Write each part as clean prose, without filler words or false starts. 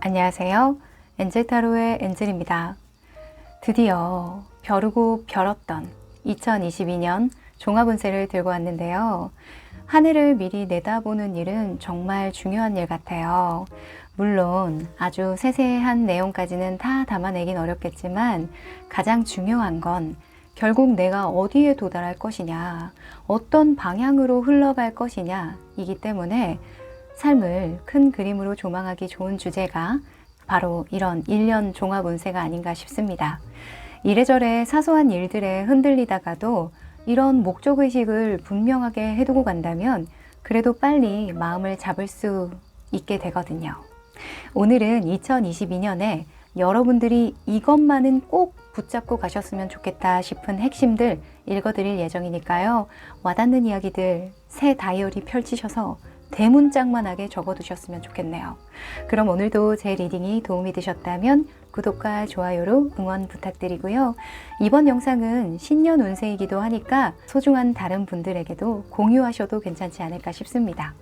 안녕하세요. 엔젤타로의 엔젤입니다. 드디어 벼르고 벼렀던 2022년 종합운세를 들고 왔는데요. 한 해를 미리 내다보는 일은 정말 중요한 일 같아요. 물론 아주 세세한 내용까지는 다 담아내긴 어렵겠지만 가장 중요한 건 결국 내가 어디에 도달할 것이냐, 어떤 방향으로 흘러갈 것이냐 이기 때문에 삶을 큰 그림으로 조망하기 좋은 주제가 바로 이런 1년 종합운세가 아닌가 싶습니다. 이래저래 사소한 일들에 흔들리다가도 이런 목적의식을 분명하게 해두고 간다면 그래도 빨리 마음을 잡을 수 있게 되거든요. 오늘은 2022년에 여러분들이 이것만은 꼭 붙잡고 가셨으면 좋겠다 싶은 핵심들 읽어드릴 예정이니까요. 와닿는 이야기들 새 다이어리 펼치셔서 대문짝만하게 적어두셨으면 좋겠네요. 그럼 오늘도 제 리딩이 도움이 되셨다면 구독과 좋아요로 응원 부탁드리고요. 이번 영상은 신년 운세이기도 하니까 소중한 다른 분들에게도 공유하셔도 괜찮지 않을까 싶습니다.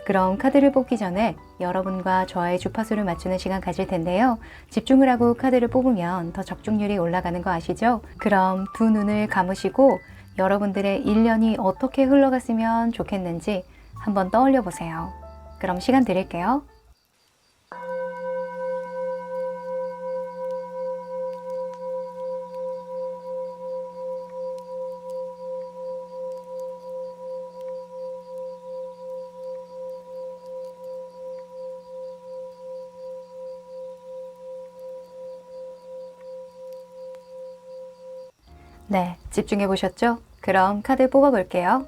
그럼 카드를 뽑기 전에 여러분과 저의 주파수를 맞추는 시간 가질 텐데요. 집중을 하고 카드를 뽑으면 더 적중률이 올라가는 거 아시죠? 그럼 두 눈을 감으시고 여러분들의 1년이 어떻게 흘러갔으면 좋겠는지 한번 떠올려 보세요. 그럼 시간 드릴게요. 네, 집중해 보셨죠? 그럼 카드 뽑아 볼게요.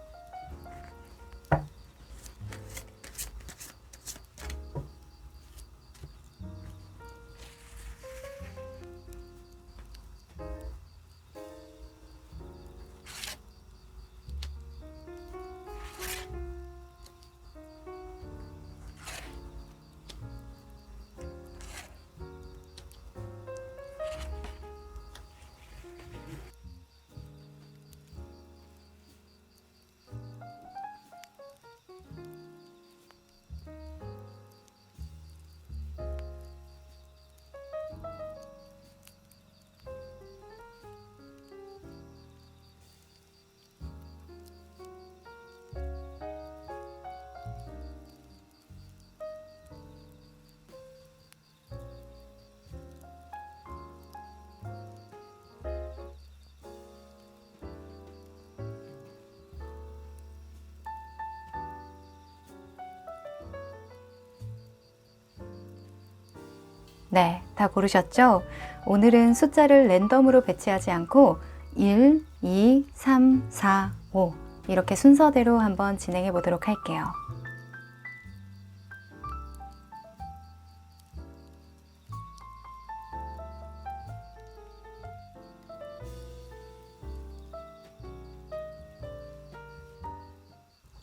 네, 다 고르셨죠? 오늘은 숫자를 랜덤으로 배치하지 않고 1, 2, 3, 4, 5 이렇게 순서대로 한번 진행해 보도록 할게요.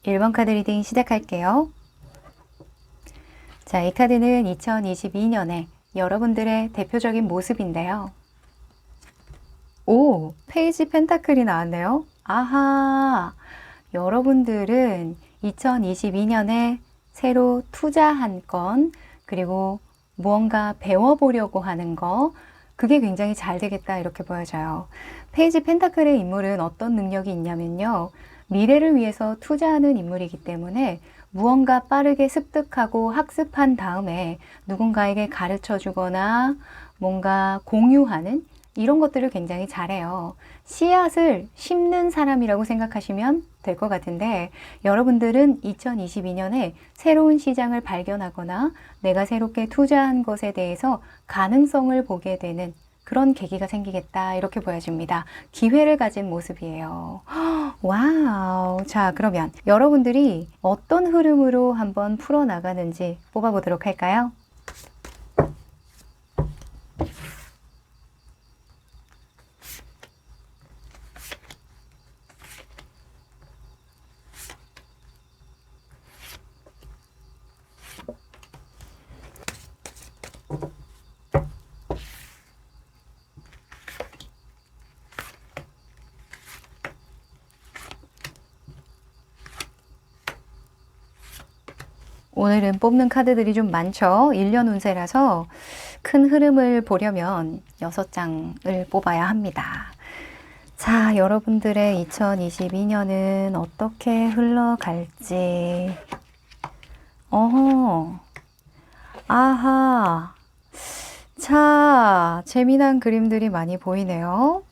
(1번) 카드 리딩 시작할게요. 자, 이 카드는 2022년에 여러분들의 대표적인 모습인데요. 오, 페이지 펜타클이 나왔네요. 아하, 여러분들은 2022년에 새로 투자한 건, 그리고 무언가 배워보려고 하는 거, 그게 굉장히 잘 되겠다 이렇게 보여져요. 페이지 펜타클의 인물은 어떤 능력이 있냐면요. 미래를 위해서 투자하는 인물이기 때문에 무언가 빠르게 습득하고 학습한 다음에 누군가에게 가르쳐 주거나 뭔가 공유하는 이런 것들을 굉장히 잘해요. 씨앗을 심는 사람이라고 생각하시면 될 것 같은데 여러분들은 2022년에 새로운 시장을 발견하거나 내가 새롭게 투자한 것에 대해서 가능성을 보게 되는 그런 계기가 생기겠다 이렇게 보여집니다. 기회를 가진 모습이에요. 와우. 자, 그러면 여러분들이 어떤 흐름으로 한번 풀어나가는지 뽑아보도록 할까요? 오늘은 뽑는 카드들이 좀 많죠. 1년 운세라서 큰 흐름을 보려면 6장을 뽑아야 합니다. 자, 여러분들의 2022년은 어떻게 흘러갈지. 아하. 자, 재미난 그림들이 많이 보이네요.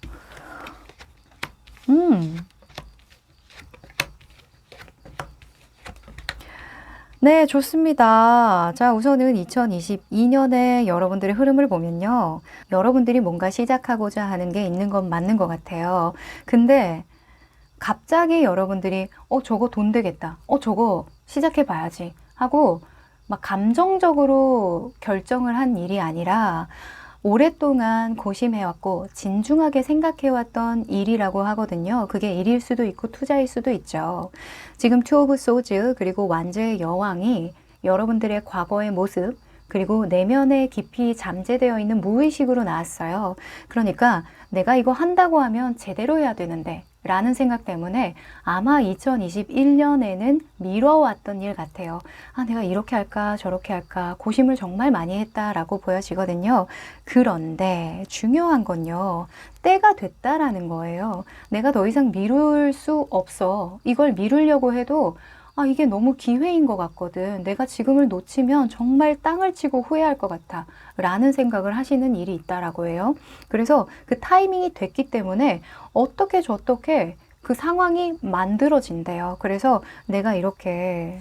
네, 좋습니다. 자, 우선은 2022년에 여러분들의 흐름을 보면요. 여러분들이 뭔가 시작하고자 하는 게 있는 건 맞는 것 같아요. 근데 갑자기 여러분들이 저거 돈 되겠다. 저거 시작해봐야지 하고 막 감정적으로 결정을 한 일이 아니라 오랫동안 고심해왔고 진중하게 생각해왔던 일이라고 하거든요. 그게 일일 수도 있고 투자일 수도 있죠. 지금 투 오브 소즈 그리고 완제의 여왕이 여러분들의 과거의 모습 그리고 내면에 깊이 잠재되어 있는 무의식으로 나왔어요. 그러니까 내가 이거 한다고 하면 제대로 해야 되는데 라는 생각 때문에 아마 2021년에는 미뤄왔던 일 같아요. 내가 이렇게 할까 저렇게 할까 고심을 정말 많이 했다라고 보여지거든요. 그런데 중요한 건요. 때가 됐다라는 거예요. 내가 더 이상 미룰 수 없어. 이걸 미루려고 해도 이게 너무 기회인 것 같거든. 내가 지금을 놓치면 정말 땅을 치고 후회할 것 같아. 라는 생각을 하시는 일이 있다라고 해요. 그래서 그 타이밍이 됐기 때문에 어떻게 저떻게 그 상황이 만들어진대요. 그래서 내가 이렇게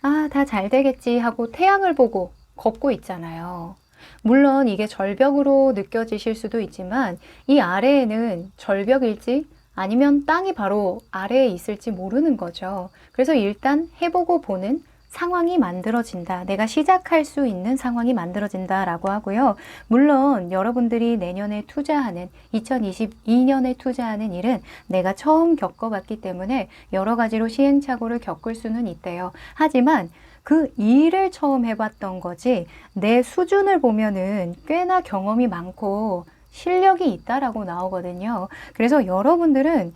다 잘 되겠지 하고 태양을 보고 걷고 있잖아요. 물론 이게 절벽으로 느껴지실 수도 있지만 이 아래에는 절벽일지 아니면 땅이 바로 아래에 있을지 모르는 거죠. 그래서 일단 해보고 보는 상황이 만들어진다. 내가 시작할 수 있는 상황이 만들어진다라고 하고요. 물론 여러분들이 내년에 투자하는 2022년에 투자하는 일은 내가 처음 겪어봤기 때문에 여러 가지로 시행착오를 겪을 수는 있대요. 하지만 그 일을 처음 해봤던 거지 내 수준을 보면은 꽤나 경험이 많고 실력이 있다라고 나오거든요. 그래서 여러분들은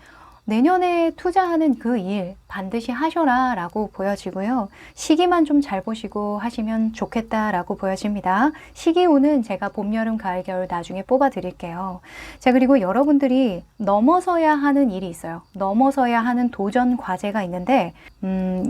내년에 투자하는 그 일 반드시 하셔라 라고 보여지고요. 시기만 좀 잘 보시고 하시면 좋겠다라고 보여집니다. 시기운은 제가 봄, 여름, 가을, 겨울 나중에 뽑아 드릴게요. 자, 그리고 여러분들이 넘어서야 하는 일이 있어요. 넘어서야 하는 도전 과제가 있는데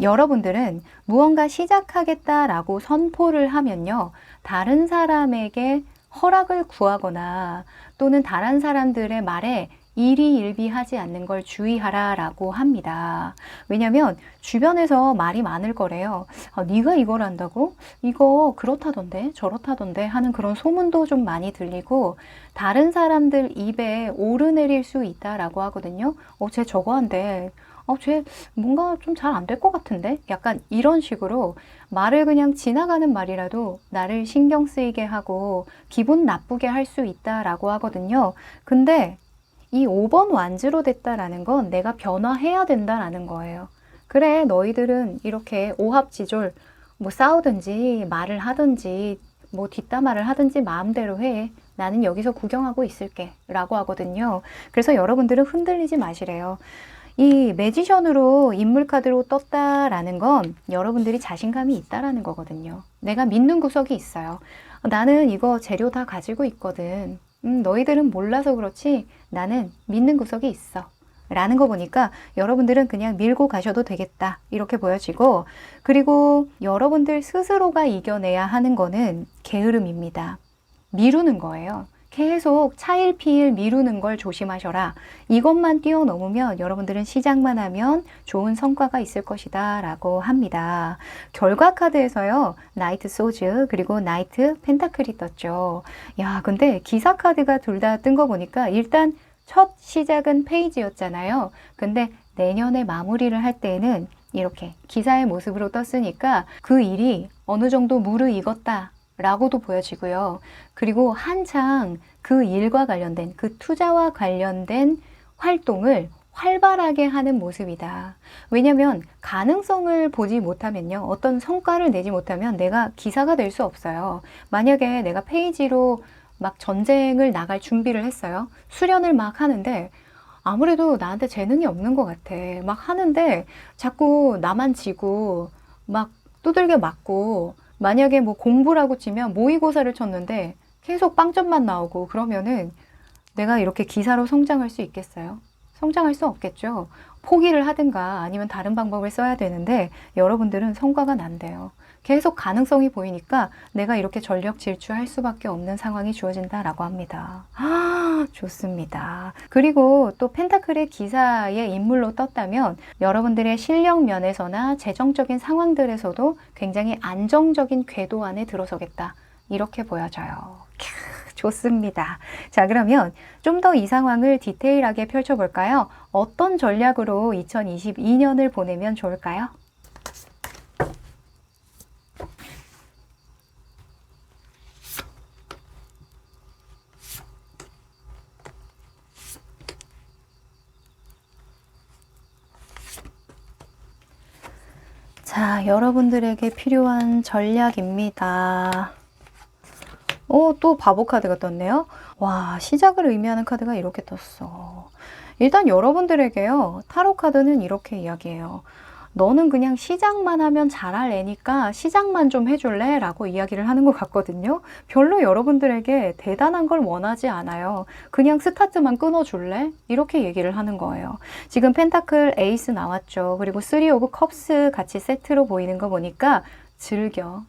여러분들은 무언가 시작하겠다라고 선포를 하면요. 다른 사람에게 허락을 구하거나 또는 다른 사람들의 말에 일희일비하지 않는 걸 주의하라라고 합니다. 왜냐하면 주변에서 말이 많을 거래요. 네가 이걸 한다고? 이거 그렇다던데 저렇다던데 하는 그런 소문도 좀 많이 들리고 다른 사람들 입에 오르내릴 수 있다라고 하거든요. 쟤 저거 한대. 쟤 뭔가 좀 잘 안 될 것 같은데? 약간 이런 식으로 말을 그냥 지나가는 말이라도 나를 신경 쓰이게 하고 기분 나쁘게 할 수 있다라고 하거든요. 근데 이 5번 완즈로 됐다라는 건 내가 변화해야 된다라는 거예요. 그래, 너희들은 이렇게 오합지졸 뭐 싸우든지 말을 하든지 뭐 뒷담화를 하든지 마음대로 해. 나는 여기서 구경하고 있을게 라고 하거든요. 그래서 여러분들은 흔들리지 마시래요. 이 매지션으로 인물 카드로 떴다라는 건 여러분들이 자신감이 있다라는 거거든요. 내가 믿는 구석이 있어요. 나는 이거 재료 다 가지고 있거든. 너희들은 몰라서 그렇지 나는 믿는 구석이 있어. 라는 거 보니까 여러분들은 그냥 밀고 가셔도 되겠다. 이렇게 보여지고 그리고 여러분들 스스로가 이겨내야 하는 거는 게으름입니다. 미루는 거예요. 계속 차일피일 미루는 걸 조심하셔라. 이것만 뛰어넘으면 여러분들은 시작만 하면 좋은 성과가 있을 것이다 라고 합니다. 결과 카드에서요. 나이트 소즈 그리고 나이트 펜타클이 떴죠. 야, 근데 기사 카드가 둘 다 뜬 거 보니까 일단 첫 시작은 페이지였잖아요. 근데 내년에 마무리를 할 때는 이렇게 기사의 모습으로 떴으니까 그 일이 어느 정도 무르익었다 라고도 보여지고요. 그리고 한창 그 일과 관련된 그 투자와 관련된 활동을 활발하게 하는 모습이다. 왜냐하면 가능성을 보지 못하면요. 어떤 성과를 내지 못하면 내가 기사가 될 수 없어요. 만약에 내가 페이지로 막 전쟁을 나갈 준비를 했어요. 수련을 막 하는데 아무래도 나한테 재능이 없는 것 같아. 막 하는데 자꾸 나만 지고 막 두들겨 맞고, 만약에 뭐 공부라고 치면 모의고사를 쳤는데 계속 빵점만 나오고 그러면은 내가 이렇게 기사로 성장할 수 있겠어요? 성장할 수 없겠죠. 포기를 하든가 아니면 다른 방법을 써야 되는데 여러분들은 성과가 난대요. 계속 가능성이 보이니까 내가 이렇게 전력 질주할 수밖에 없는 상황이 주어진다라고 합니다. 좋습니다. 그리고 또 펜타클의 기사의 인물로 떴다면 여러분들의 실력 면에서나 재정적인 상황들에서도 굉장히 안정적인 궤도 안에 들어서겠다. 이렇게 보여져요. 좋습니다. 자, 그러면 좀 더 이 상황을 디테일하게 펼쳐볼까요? 어떤 전략으로 2022년을 보내면 좋을까요? 자, 여러분들에게 필요한 전략입니다. 또 바보 카드가 떴네요. 와, 시작을 의미하는 카드가 이렇게 떴어. 일단 여러분들에게요, 타로 카드는 이렇게 이야기해요. 너는 그냥 시작만 하면 잘할 애니까 시작만 좀 해줄래? 라고 이야기를 하는 것 같거든요. 별로 여러분들에게 대단한 걸 원하지 않아요. 그냥 스타트만 끊어줄래? 이렇게 얘기를 하는 거예요. 지금 펜타클 에이스 나왔죠. 그리고 3 오브 컵스 같이 세트로 보이는 거 보니까 즐겨.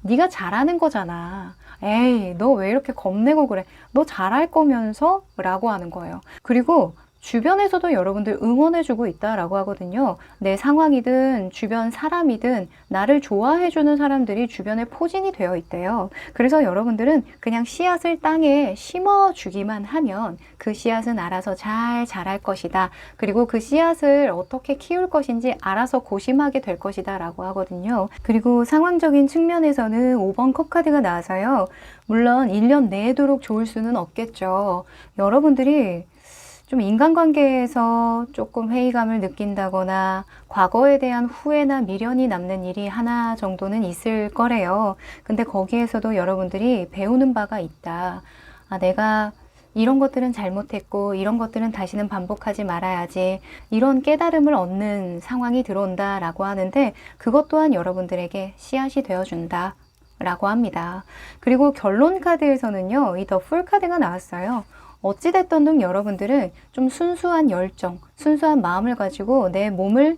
네가 잘하는 거잖아. 에이, 너 왜 이렇게 겁내고 그래? 너 잘할 거면서? 라고 하는 거예요. 그리고 주변에서도 여러분들 응원해주고 있다라고 하거든요. 내 상황이든 주변 사람이든 나를 좋아해주는 사람들이 주변에 포진이 되어 있대요. 그래서 여러분들은 그냥 씨앗을 땅에 심어주기만 하면 그 씨앗은 알아서 잘 자랄 것이다. 그리고 그 씨앗을 어떻게 키울 것인지 알아서 고심하게 될 것이다 라고 하거든요. 그리고 상황적인 측면에서는 5번 컵 카드가 나와서요. 물론 1년 내도록 좋을 수는 없겠죠. 여러분들이 좀 인간관계에서 조금 회의감을 느낀다거나 과거에 대한 후회나 미련이 남는 일이 하나 정도는 있을 거래요. 근데 거기에서도 여러분들이 배우는 바가 있다. 내가 이런 것들은 잘못했고 이런 것들은 다시는 반복하지 말아야지. 이런 깨달음을 얻는 상황이 들어온다라고 하는데 그것 또한 여러분들에게 씨앗이 되어준다 라고 합니다. 그리고 결론 카드에서는요. 이 더 풀 카드가 나왔어요. 어찌됐든 등 여러분들은 좀 순수한 열정, 순수한 마음을 가지고 내 몸을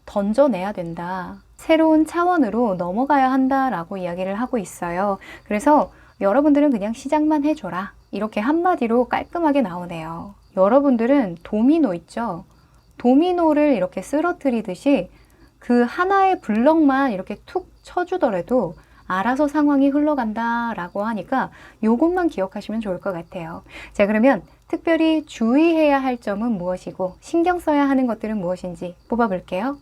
던져내야 된다. 새로운 차원으로 넘어가야 한다라고 이야기를 하고 있어요. 그래서 여러분들은 그냥 시작만 해줘라. 이렇게 한마디로 깔끔하게 나오네요. 여러분들은 도미노 있죠? 도미노를 이렇게 쓰러뜨리듯이 그 하나의 블럭만 이렇게 툭 쳐주더라도 알아서 상황이 흘러간다라고 하니까 요것만 기억하시면 좋을 것 같아요. 자, 그러면 특별히 주의해야 할 점은 무엇이고 신경 써야 하는 것들은 무엇인지 뽑아볼게요.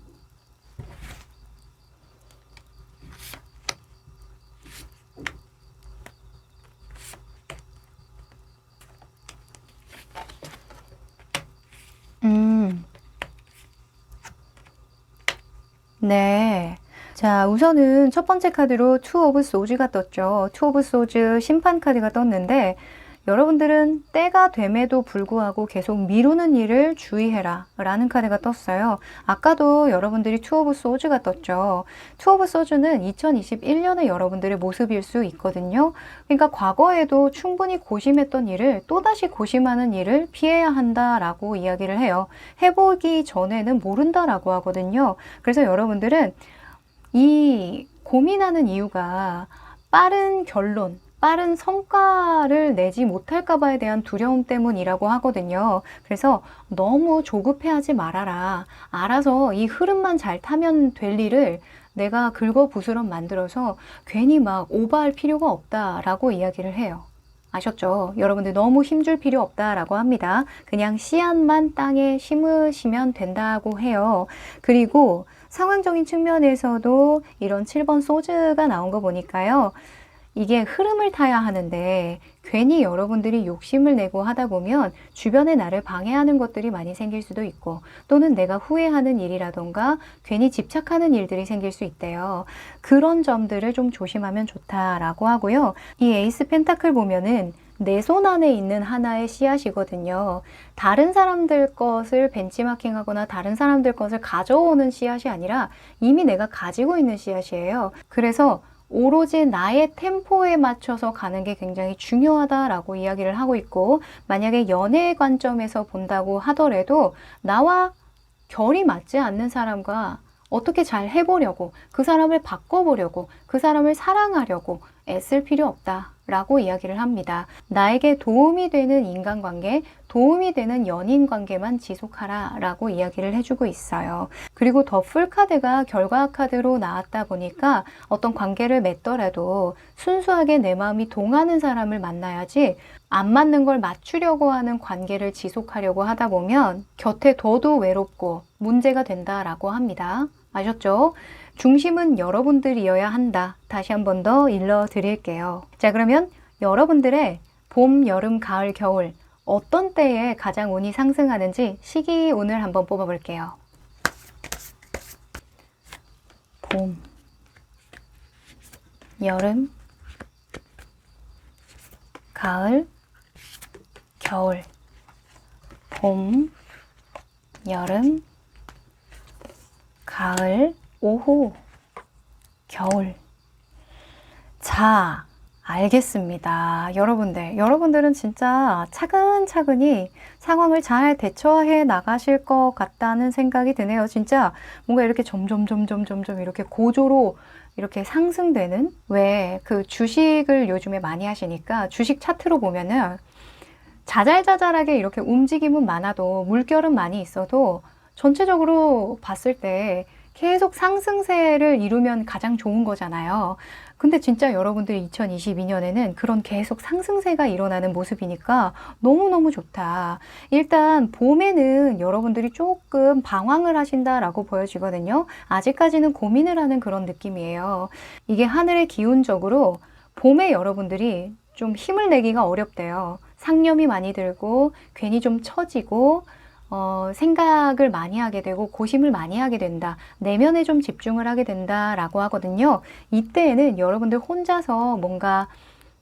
네. 자, 우선은 첫 번째 카드로 투 오브 소즈가 떴죠. 투 오브 소즈 심판 카드가 떴는데 여러분들은 때가 됨에도 불구하고 계속 미루는 일을 주의해라 라는 카드가 떴어요. 아까도 여러분들이 투 오브 소즈가 떴죠. 투 오브 소즈는 2021년의 여러분들의 모습일 수 있거든요. 그러니까 과거에도 충분히 고심했던 일을 또다시 고심하는 일을 피해야 한다라고 이야기를 해요. 해보기 전에는 모른다라고 하거든요. 그래서 여러분들은 이 고민하는 이유가 빠른 결론, 빠른 성과를 내지 못할까 봐에 대한 두려움 때문이라고 하거든요. 그래서 너무 조급해하지 말아라. 알아서 이 흐름만 잘 타면 될 일을 내가 긁어부스럼 만들어서 괜히 막 오버할 필요가 없다라고 이야기를 해요. 아셨죠? 여러분들 너무 힘줄 필요 없다라고 합니다. 그냥 씨앗만 땅에 심으시면 된다고 해요. 그리고 상황적인 측면에서도 이런 7번 소즈가 나온 거 보니까요. 이게 흐름을 타야 하는데 괜히 여러분들이 욕심을 내고 하다 보면 주변에 나를 방해하는 것들이 많이 생길 수도 있고 또는 내가 후회하는 일이라던가 괜히 집착하는 일들이 생길 수 있대요. 그런 점들을 좀 조심하면 좋다라고 하고요. 이 에이스 펜타클 보면은 내 손 안에 있는 하나의 씨앗이거든요. 다른 사람들 것을 벤치마킹하거나 다른 사람들 것을 가져오는 씨앗이 아니라 이미 내가 가지고 있는 씨앗이에요. 그래서 오로지 나의 템포에 맞춰서 가는 게 굉장히 중요하다라고 이야기를 하고 있고, 만약에 연애의 관점에서 본다고 하더라도 나와 결이 맞지 않는 사람과 어떻게 잘 해보려고, 그 사람을 바꿔보려고, 그 사람을 사랑하려고 애쓸 필요 없다라고 이야기를 합니다. 나에게 도움이 되는 인간관계, 도움이 되는 연인관계만 지속하라 라고 이야기를 해주고 있어요. 그리고 더 풀카드가 결과 카드로 나왔다 보니까 어떤 관계를 맺더라도 순수하게 내 마음이 동하는 사람을 만나야지, 안 맞는 걸 맞추려고 하는 관계를 지속하려고 하다 보면 곁에 둬도 외롭고 문제가 된다라고 합니다. 아셨죠? 중심은 여러분들이어야 한다. 다시 한 번 더 일러드릴게요. 자, 그러면 여러분들의 봄, 여름, 가을, 겨울 어떤 때에 가장 운이 상승하는지 시기 운을 한번 뽑아볼게요. 봄, 여름, 가을, 겨울. 봄, 여름, 가을, 오후, 겨울. 자, 알겠습니다. 여러분들은 진짜 차근차근히 상황을 잘 대처해 나가실 것 같다는 생각이 드네요. 진짜 뭔가 이렇게 점점 이렇게 고조로 이렇게 상승되는, 왜 그 주식을 요즘에 많이 하시니까 주식 차트로 보면은 자잘자잘하게 이렇게 움직임은 많아도 물결은 많이 있어도 전체적으로 봤을 때 계속 상승세를 이루면 가장 좋은 거잖아요. 근데 진짜 여러분들 2022년에는 그런 계속 상승세가 일어나는 모습이니까 너무너무 좋다. 일단 봄에는 여러분들이 조금 방황을 하신다라고 보여지거든요. 아직까지는 고민을 하는 그런 느낌이에요. 이게 하늘의 기운적으로 봄에 여러분들이 좀 힘을 내기가 어렵대요. 상념이 많이 들고 괜히 좀 처지고 생각을 많이 하게 되고 고심을 많이 하게 된다. 내면에 좀 집중을 하게 된다라고 하거든요. 이때에는 여러분들 혼자서 뭔가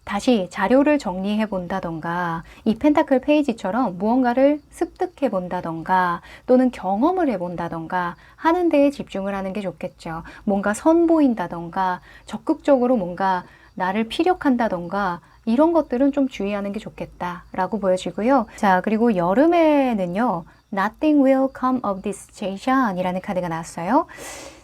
다시 자료를 정리해 본다던가, 이 펜타클 페이지처럼 무언가를 습득해 본다던가, 또는 경험을 해 본다던가 하는 데에 집중을 하는 게 좋겠죠. 뭔가 선보인다던가, 적극적으로 뭔가 나를 피력한다던가, 이런 것들은 좀 주의하는 게 좋겠다라고 보여지고요. 자, 그리고 여름에는요, Nothing will come of this situation 이라는 카드가 나왔어요.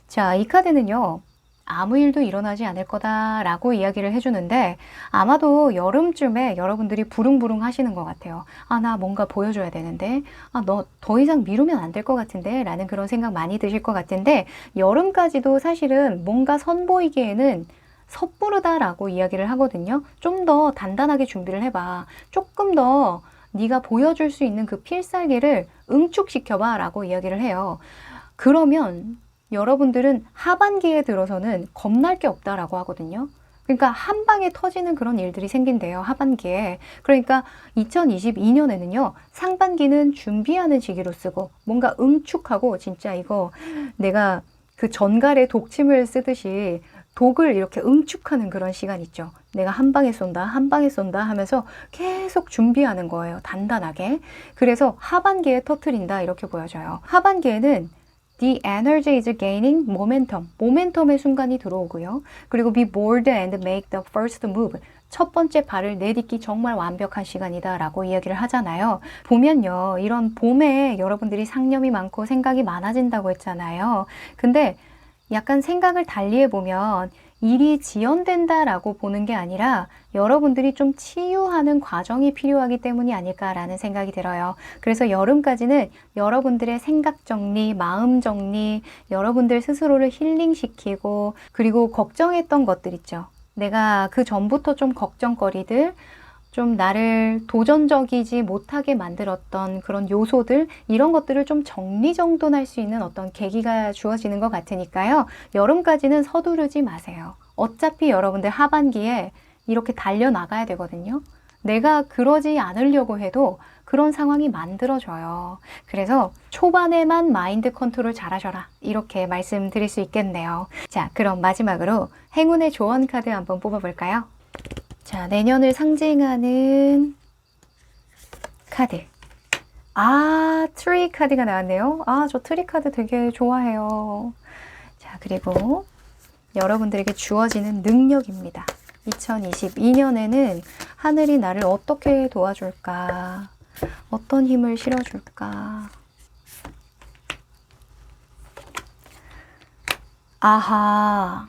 자, 이 카드는요, 아무 일도 일어나지 않을 거다라고 이야기를 해주는데, 아마도 여름쯤에 여러분들이 부릉부릉 하시는 것 같아요. 아, 나 뭔가 보여줘야 되는데, 아, 너 더 이상 미루면 안 될 것 같은데 라는 그런 생각 많이 드실 것 같은데, 여름까지도 사실은 뭔가 선보이기에는 섣부르다라고 이야기를 하거든요. 좀 더 단단하게 준비를 해봐. 조금 더 네가 보여줄 수 있는 그 필살기를 응축시켜봐 라고 이야기를 해요. 그러면 여러분들은 하반기에 들어서는 겁날 게 없다라고 하거든요. 그러니까 한 방에 터지는 그런 일들이 생긴대요, 하반기에. 그러니까 2022년에는요, 상반기는 준비하는 시기로 쓰고, 뭔가 응축하고, 진짜 이거 내가 그 전갈에 독침을 쓰듯이 독을 이렇게 응축하는 그런 시간 있죠. 내가 한 방에 쏜다, 한 방에 쏜다 하면서 계속 준비하는 거예요. 단단하게. 그래서 하반기에 터트린다 이렇게 보여져요. 하반기에는 The energy is gaining momentum. 모멘텀의 순간이 들어오고요. 그리고 be bold and make the first move. 첫 번째 발을 내딛기 정말 완벽한 시간이다 라고 이야기를 하잖아요. 보면요, 이런 봄에 여러분들이 상념이 많고 생각이 많아진다고 했잖아요. 근데 약간 생각을 달리해보면 일이 지연된다라고 보는 게 아니라 여러분들이 좀 치유하는 과정이 필요하기 때문이 아닐까라는 생각이 들어요. 그래서 여름까지는 여러분들의 생각 정리, 마음 정리, 여러분들 스스로를 힐링시키고, 그리고 걱정했던 것들 있죠. 내가 그 전부터 좀 걱정거리들, 좀 나를 도전적이지 못하게 만들었던 그런 요소들, 이런 것들을 좀 정리정돈할 수 있는 어떤 계기가 주어지는 것 같으니까요. 여름까지는 서두르지 마세요. 어차피 여러분들 하반기에 이렇게 달려나가야 되거든요. 내가 그러지 않으려고 해도 그런 상황이 만들어져요. 그래서 초반에만 마인드 컨트롤 잘하셔라, 이렇게 말씀드릴 수 있겠네요. 자, 그럼 마지막으로 행운의 조언 카드 한번 뽑아볼까요? 자, 내년을 상징하는 카드. 아, 트리 카드가 나왔네요. 아, 저 트리 카드 되게 좋아해요. 자, 그리고 여러분들에게 주어지는 능력입니다. 2022년에는 하늘이 나를 어떻게 도와줄까? 어떤 힘을 실어줄까? 아하.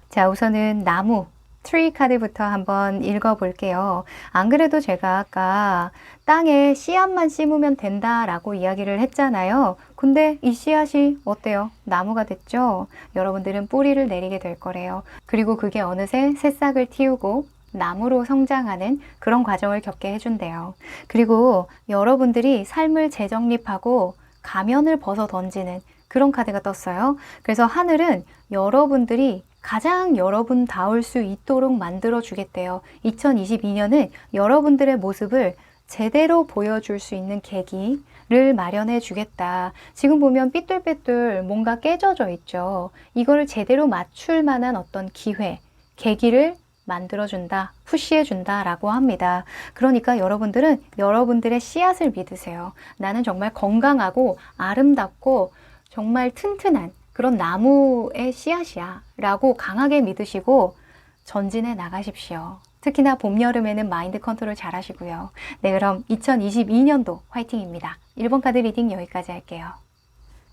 자, 우선은 나무, 트리 카드부터 한번 읽어볼게요. 안 그래도 제가 아까 땅에 씨앗만 심으면 된다라고 이야기를 했잖아요. 근데 이 씨앗이 어때요? 나무가 됐죠? 여러분들은 뿌리를 내리게 될 거래요. 그리고 그게 어느새 새싹을 틔우고 나무로 성장하는 그런 과정을 겪게 해준대요. 그리고 여러분들이 삶을 재정립하고 가면을 벗어 던지는 그런 카드가 떴어요. 그래서 하늘은 여러분들이 가장 여러분다울 수 있도록 만들어 주겠대요. 2022년은 여러분들의 모습을 제대로 보여줄 수 있는 계기를 마련해 주겠다. 지금 보면 삐뚤빼뚤 뭔가 깨져져 있죠. 이거를 제대로 맞출 만한 어떤 기회, 계기를 만들어준다, 푸시해준다 라고 합니다. 그러니까 여러분들은 여러분들의 씨앗을 믿으세요. 나는 정말 건강하고 아름답고 정말 튼튼한 그런 나무의 씨앗이야 라고 강하게 믿으시고 전진해 나가십시오. 특히나 봄, 여름에는 마인드 컨트롤 잘 하시고요. 네, 그럼 2022년도 화이팅입니다. 1번 카드 리딩 여기까지 할게요.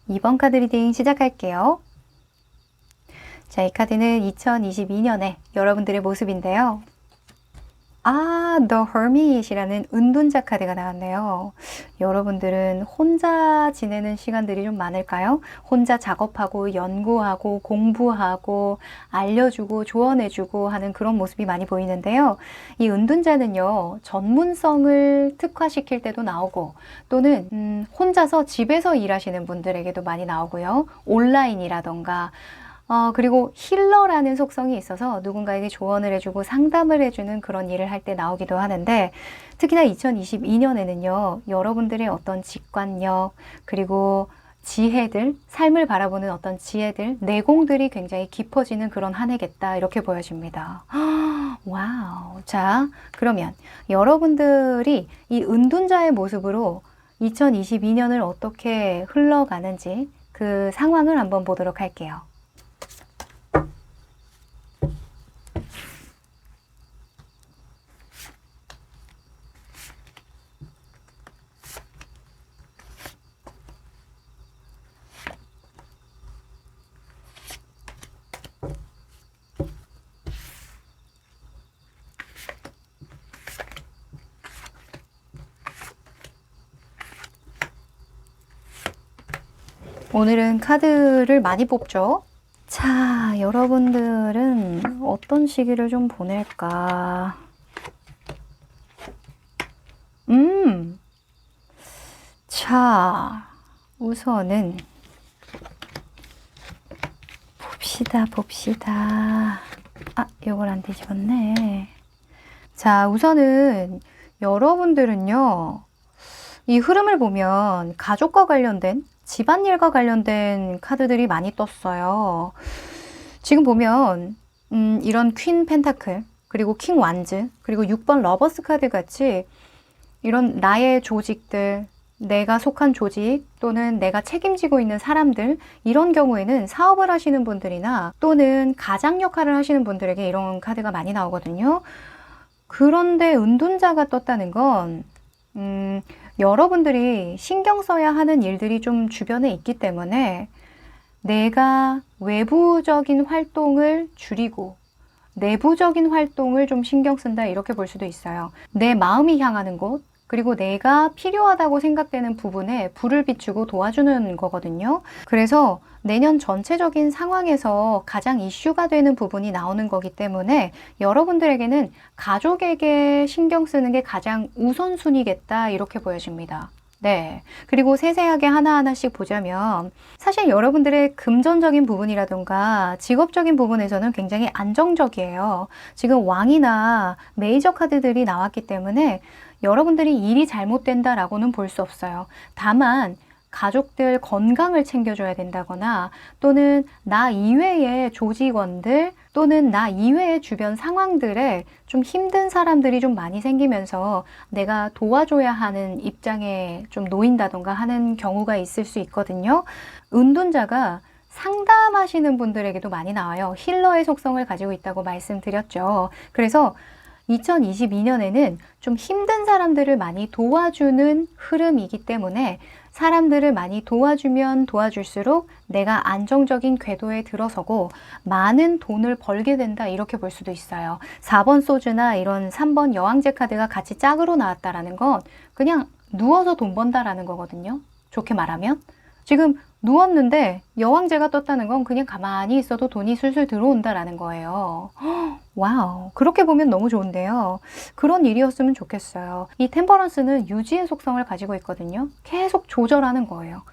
2번 카드 리딩 시작할게요. 자, 이 카드는 2022년에 여러분들의 모습인데요. 아, The Hermit이라는 은둔자 카드가 나왔네요. 여러분들은 혼자 지내는 시간들이 좀 많을까요? 혼자 작업하고 연구하고 공부하고 알려주고 조언해주고 하는 그런 모습이 많이 보이는데요. 이 은둔자는요, 전문성을 특화시킬 때도 나오고 또는 혼자서 집에서 일하시는 분들에게도 많이 나오고요. 온라인이라던가 그리고 힐러라는 속성이 있어서 누군가에게 조언을 해주고 상담을 해주는 그런 일을 할 때 나오기도 하는데 특히나 2022년에는요, 여러분들의 어떤 직관력, 그리고 지혜들, 삶을 바라보는 어떤 지혜들, 내공들이 굉장히 깊어지는 그런 한 해겠다. 이렇게 보여집니다. 와우. 자, 그러면 여러분들이 이 은둔자의 모습으로 2022년을 어떻게 흘러가는지 그 상황을 한번 보도록 할게요. 오늘은 카드를 많이 뽑죠. 자, 여러분들은 어떤 시기를 좀 보낼까? 자, 우선은 봅시다. 아, 요걸 안 뒤집었네. 자, 우선은 여러분들은요, 이 흐름을 보면 가족과 관련된, 집안일과 관련된 카드들이 많이 떴어요. 지금 보면 이런 퀸 펜타클, 그리고 킹 완즈, 그리고 6번 러버스 카드 같이 이런 나의 조직들, 내가 속한 조직 또는 내가 책임지고 있는 사람들, 이런 경우에는 사업을 하시는 분들이나 또는 가장 역할을 하시는 분들에게 이런 카드가 많이 나오거든요. 그런데 은둔자가 떴다는 건 여러분들이 신경 써야 하는 일들이 좀 주변에 있기 때문에 내가 외부적인 활동을 줄이고 내부적인 활동을 좀 신경 쓴다, 이렇게 볼 수도 있어요. 내 마음이 향하는 곳, 그리고 내가 필요하다고 생각되는 부분에 불을 비추고 도와주는 거거든요. 그래서 내년 전체적인 상황에서 가장 이슈가 되는 부분이 나오는 거기 때문에 여러분들에게는 가족에게 신경 쓰는 게 가장 우선순위겠다, 이렇게 보여집니다. 네. 그리고 세세하게 하나하나씩 보자면 사실 여러분들의 금전적인 부분이라든가 직업적인 부분에서는 굉장히 안정적이에요. 지금 왕이나 메이저 카드들이 나왔기 때문에 여러분들이 일이 잘못된다라고는 볼 수 없어요. 다만 가족들 건강을 챙겨줘야 된다거나 또는 나 이외의 조직원들 또는 나 이외의 주변 상황들에 좀 힘든 사람들이 좀 많이 생기면서 내가 도와줘야 하는 입장에 좀 놓인다던가 하는 경우가 있을 수 있거든요. 은둔자가 상담하시는 분들에게도 많이 나와요. 힐러의 속성을 가지고 있다고 말씀드렸죠. 그래서 2022년에는 좀 힘든 사람들을 많이 도와주는 흐름이기 때문에 사람들을 많이 도와주면 도와줄수록 내가 안정적인 궤도에 들어서고 많은 돈을 벌게 된다, 이렇게 볼 수도 있어요. 4번 소주나 이런 3번 여왕제 카드가 같이 짝으로 나왔다라는 건 그냥 누워서 돈 번다라는 거거든요. 좋게 말하면. 지금 누웠는데 여왕제가 떴다는 건 그냥 가만히 있어도 돈이 술술 들어온다라는 거예요. 와우, 그렇게 보면 너무 좋은데요. 그런 일이었으면 좋겠어요. 이 템퍼런스는 유지의 속성을 가지고 있거든요. 계속 조절하는 거예요.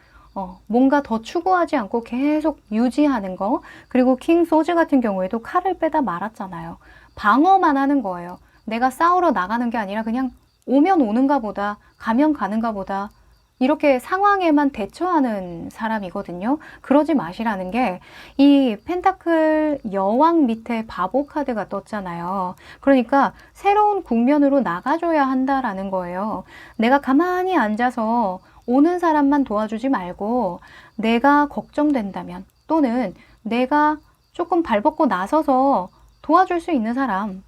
뭔가 더 추구하지 않고 계속 유지하는 거. 그리고 킹 소즈 같은 경우에도 칼을 빼다 말았잖아요. 방어만 하는 거예요. 내가 싸우러 나가는 게 아니라 그냥 오면 오는가 보다, 가면 가는가 보다, 이렇게 상황에만 대처하는 사람이거든요. 그러지 마시라는 게, 이 펜타클 여왕 밑에 바보 카드가 떴잖아요. 그러니까 새로운 국면으로 나가줘야 한다라는 거예요. 내가 가만히 앉아서 오는 사람만 도와주지 말고 내가 걱정된다면 또는 내가 조금 발벗고 나서서 도와줄 수 있는 사람,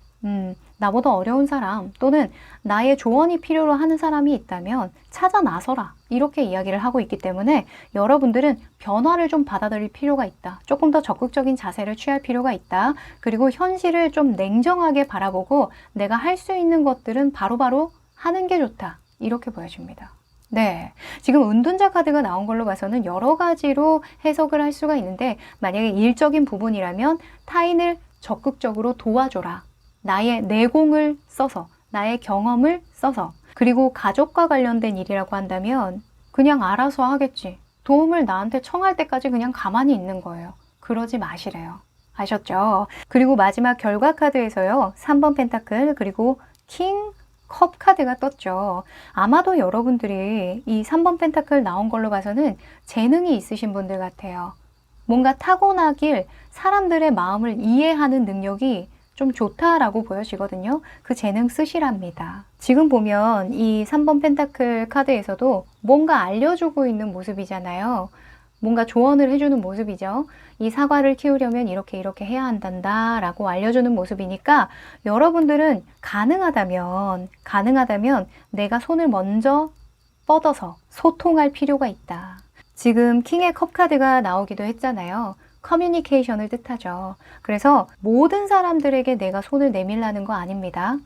나보다 어려운 사람 또는 나의 조언이 필요로 하는 사람이 있다면 찾아 나서라, 이렇게 이야기를 하고 있기 때문에 여러분들은 변화를 좀 받아들일 필요가 있다. 조금 더 적극적인 자세를 취할 필요가 있다. 그리고 현실을 좀 냉정하게 바라보고 내가 할 수 있는 것들은 바로바로 하는 게 좋다, 이렇게 보여집니다. 네, 지금 은둔자 카드가 나온 걸로 봐서는 여러 가지로 해석을 할 수가 있는데, 만약에 일적인 부분이라면 타인을 적극적으로 도와줘라. 나의 내공을 써서, 나의 경험을 써서. 그리고 가족과 관련된 일이라고 한다면 그냥 알아서 하겠지. 도움을 나한테 청할 때까지 그냥 가만히 있는 거예요. 그러지 마시래요. 아셨죠? 그리고 마지막 결과 카드에서요, 3번 펜타클 그리고 킹 컵 카드가 떴죠. 아마도 여러분들이 이 3번 펜타클 나온 걸로 봐서는 재능이 있으신 분들 같아요. 뭔가 타고나길 사람들의 마음을 이해하는 능력이 좀 좋다라고 보여지거든요. 그 재능 쓰시랍니다. 지금 보면 이 3번 펜타클 카드에서도 뭔가 알려주고 있는 모습이잖아요. 뭔가 조언을 해주는 모습이죠. 이 사과를 키우려면 이렇게 해야 한단다 라고 알려주는 모습이니까 여러분들은 가능하다면 내가 손을 먼저 뻗어서 소통할 필요가 있다. 지금 킹의 컵 카드가 나오기도 했잖아요. 커뮤니케이션을 뜻하죠. 그래서 모든 사람들에게 내가 손을 내밀라는 거 아닙니다.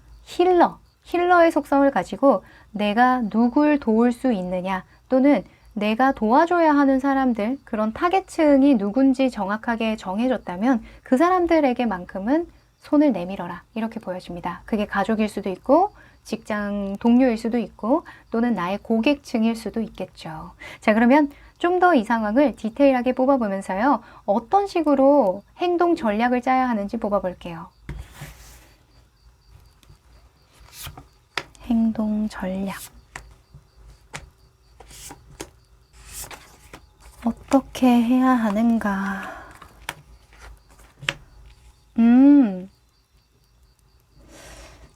힐러의 속성을 가지고 내가 누굴 도울 수 있느냐 또는 내가 도와줘야 하는 사람들, 그런 타겟층이 누군지 정확하게 정해졌다면 그 사람들에게만큼은 손을 내밀어라, 이렇게 보여집니다. 그게 가족일 수도 있고 직장 동료일 수도 있고 또는 나의 고객층일 수도 있겠죠. 자, 그러면 좀 더 이 상황을 디테일하게 뽑아보면서요, 어떤 식으로 행동 전략을 짜야 하는지 뽑아볼게요. 행동 전략. 어떻게 해야 하는가?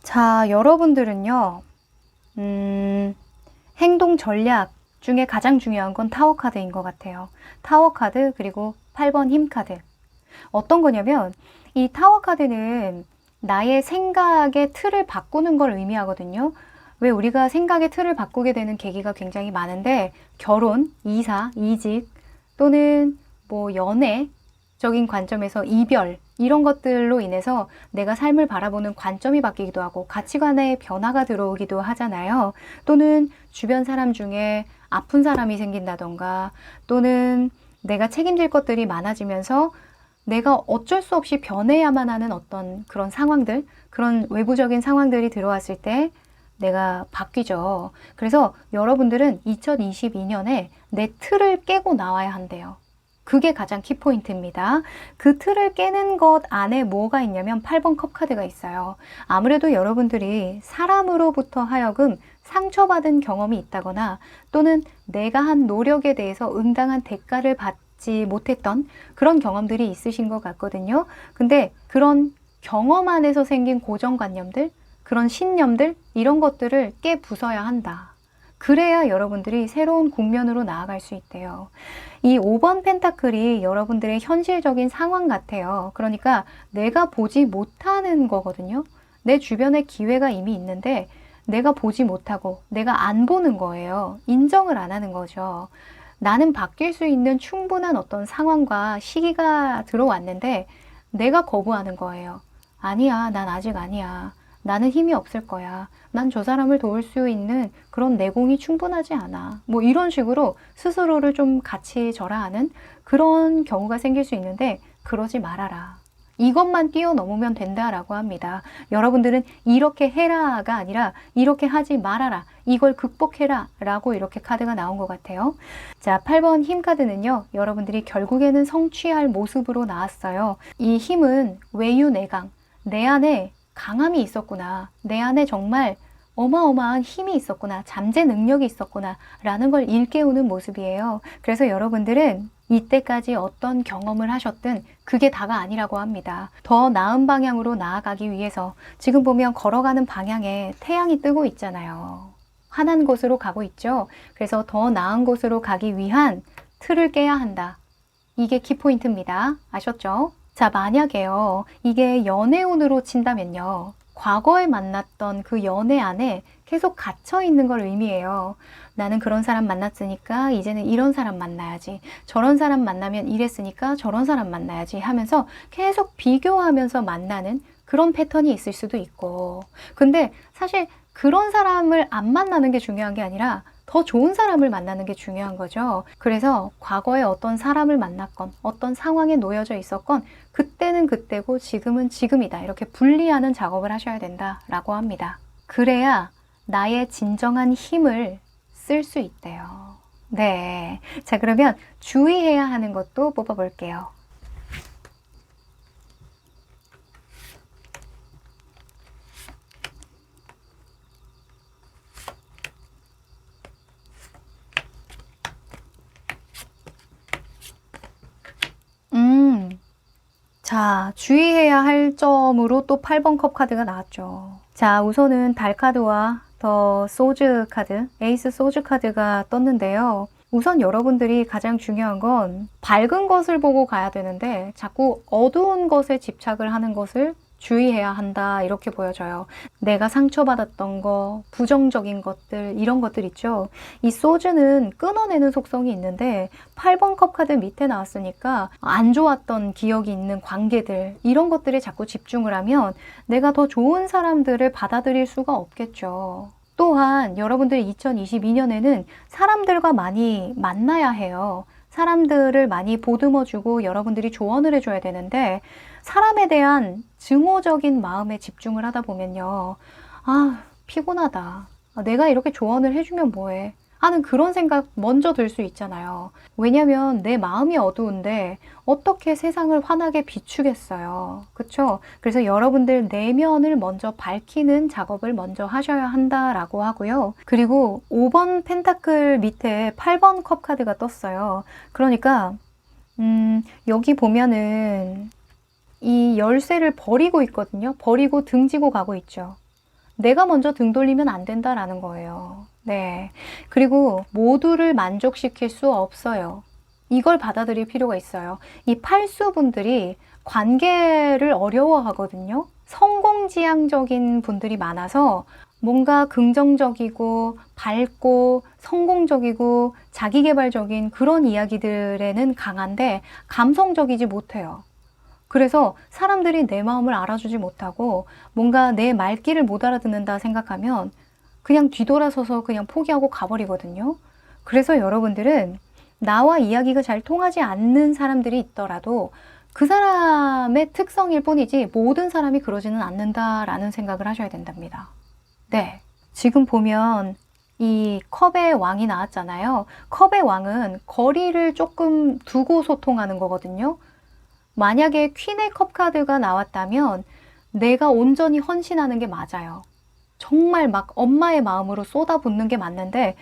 자, 여러분들은요, 행동 전략 중에 가장 중요한 건 타워 카드인 것 같아요. 타워 카드 그리고 8번 힘 카드. 어떤 거냐면 이 타워 카드는 나의 생각의 틀을 바꾸는 걸 의미하거든요. 왜 우리가 생각의 틀을 바꾸게 되는 계기가 굉장히 많은데, 결혼, 이사, 이직 또는 뭐 연애적인 관점에서 이별, 이런 것들로 인해서 내가 삶을 바라보는 관점이 바뀌기도 하고 가치관의 변화가 들어오기도 하잖아요. 또는 주변 사람 중에 아픈 사람이 생긴다던가 또는 내가 책임질 것들이 많아지면서 내가 어쩔 수 없이 변해야만 하는 어떤 그런 상황들, 그런 외부적인 상황들이 들어왔을 때 내가 바뀌죠. 그래서 여러분들은 2022년에 내 틀을 깨고 나와야 한대요. 그게 가장 키포인트입니다. 그 틀을 깨는 것 안에 뭐가 있냐면 8번 컵 카드가 있어요. 아무래도 여러분들이 사람으로부터 하여금 상처받은 경험이 있다거나 또는 내가 한 노력에 대해서 응당한 대가를 받지 못했던 그런 경험들이 있으신 것 같거든요. 근데 그런 경험 안에서 생긴 고정관념들, 그런 신념들, 이런 것들을 깨 부숴야 한다. 그래야 여러분들이 새로운 국면으로 나아갈 수 있대요. 이 5번 펜타클이 여러분들의 현실적인 상황 같아요. 그러니까 내가 보지 못하는 거거든요. 내 주변에 기회가 이미 있는데 내가 보지 못하고 내가 안 보는 거예요. 인정을 안 하는 거죠. 나는 바뀔 수 있는 충분한 어떤 상황과 시기가 들어왔는데 내가 거부하는 거예요. 아니야, 난 아직 아니야. 나는 힘이 없을 거야. 난 저 사람을 도울 수 있는 그런 내공이 충분하지 않아. 뭐 이런 식으로 스스로를 좀 같이 절하하는 그런 경우가 생길 수 있는데 그러지 말아라. 이것만 뛰어넘으면 된다라고 합니다. 여러분들은 이렇게 해라가 아니라 이렇게 하지 말아라. 이걸 극복해라 라고 이렇게 카드가 나온 것 같아요. 자, 8번 힘 카드는요. 여러분들이 결국에는 성취할 모습으로 나왔어요. 이 힘은 외유내강. 내 안에 강함이 있었구나. 내 안에 정말 어마어마한 힘이 있었구나. 잠재 능력이 있었구나. 라는 걸 일깨우는 모습이에요. 그래서 여러분들은 이때까지 어떤 경험을 하셨든 그게 다가 아니라고 합니다. 더 나은 방향으로 나아가기 위해서 지금 보면 걸어가는 방향에 태양이 뜨고 있잖아요. 환한 곳으로 가고 있죠. 그래서 더 나은 곳으로 가기 위한 틀을 깨야 한다. 이게 키포인트입니다. 아셨죠? 자, 만약에요. 이게 연애운으로 친다면요. 과거에 만났던 그 연애 안에 계속 갇혀 있는 걸 의미해요. 나는 그런 사람 만났으니까 이제는 이런 사람 만나야지. 저런 사람 만나면 이랬으니까 저런 사람 만나야지 하면서 계속 비교하면서 만나는 그런 패턴이 있을 수도 있고. 근데 사실 그런 사람을 안 만나는 게 중요한 게 아니라 더 좋은 사람을 만나는 게 중요한 거죠. 그래서 과거에 어떤 사람을 만났건 어떤 상황에 놓여져 있었건 그때는 그때고 지금은 지금이다. 이렇게 분리하는 작업을 하셔야 된다라고 합니다. 그래야 나의 진정한 힘을 쓸 수 있대요. 네. 자, 그러면 주의해야 하는 것도 뽑아볼게요. 자, 주의해야 할 점으로 또 8번 컵 카드가 나왔죠. 자, 우선은 달 카드와 더 소즈 카드, 에이스 소즈 카드가 떴는데요. 우선 여러분들이 가장 중요한 건 밝은 것을 보고 가야 되는데 자꾸 어두운 것에 집착을 하는 것을 주의해야 한다 이렇게 보여져요. 내가 상처받았던 거, 부정적인 것들 이런 것들 있죠. 이 소주는 끊어내는 속성이 있는데 8번 컵 카드 밑에 나왔으니까 안 좋았던 기억이 있는 관계들 이런 것들에 자꾸 집중을 하면 내가 더 좋은 사람들을 받아들일 수가 없겠죠. 또한 여러분들이 2022년에는 사람들과 많이 만나야 해요. 사람들을 많이 보듬어주고 여러분들이 조언을 해줘야 되는데 사람에 대한 증오적인 마음에 집중을 하다 보면요. 아, 피곤하다. 내가 이렇게 조언을 해주면 뭐해? 하는 그런 생각 먼저 들 수 있잖아요. 왜냐면 내 마음이 어두운데 어떻게 세상을 환하게 비추겠어요. 그쵸? 그래서 여러분들 내면을 먼저 밝히는 작업을 먼저 하셔야 한다라고 하고요. 그리고 5번 펜타클 밑에 8번 컵 카드가 떴어요. 그러니까 여기 보면은 이 열쇠를 버리고 있거든요. 버리고 등지고 가고 있죠. 내가 먼저 등 돌리면 안 된다라는 거예요. 네. 그리고 모두를 만족시킬 수 없어요. 이걸 받아들일 필요가 있어요. 이 팔수분들이 관계를 어려워하거든요. 성공지향적인 분들이 많아서 뭔가 긍정적이고 밝고 성공적이고 자기계발적인 그런 이야기들에는 강한데 감성적이지 못해요. 그래서 사람들이 내 마음을 알아주지 못하고 뭔가 내 말귀를 못 알아듣는다 생각하면 그냥 뒤돌아서서 그냥 포기하고 가버리거든요. 그래서 여러분들은 나와 이야기가 잘 통하지 않는 사람들이 있더라도 그 사람의 특성일 뿐이지 모든 사람이 그러지는 않는다라는 생각을 하셔야 된답니다. 네. 지금 보면 이 컵의 왕이 나왔잖아요. 컵의 왕은 거리를 조금 두고 소통하는 거거든요. 만약에 퀸의 컵 카드가 나왔다면 내가 온전히 헌신하는 게 맞아요. 정말 막 엄마의 마음으로 쏟아붓는 게 맞는데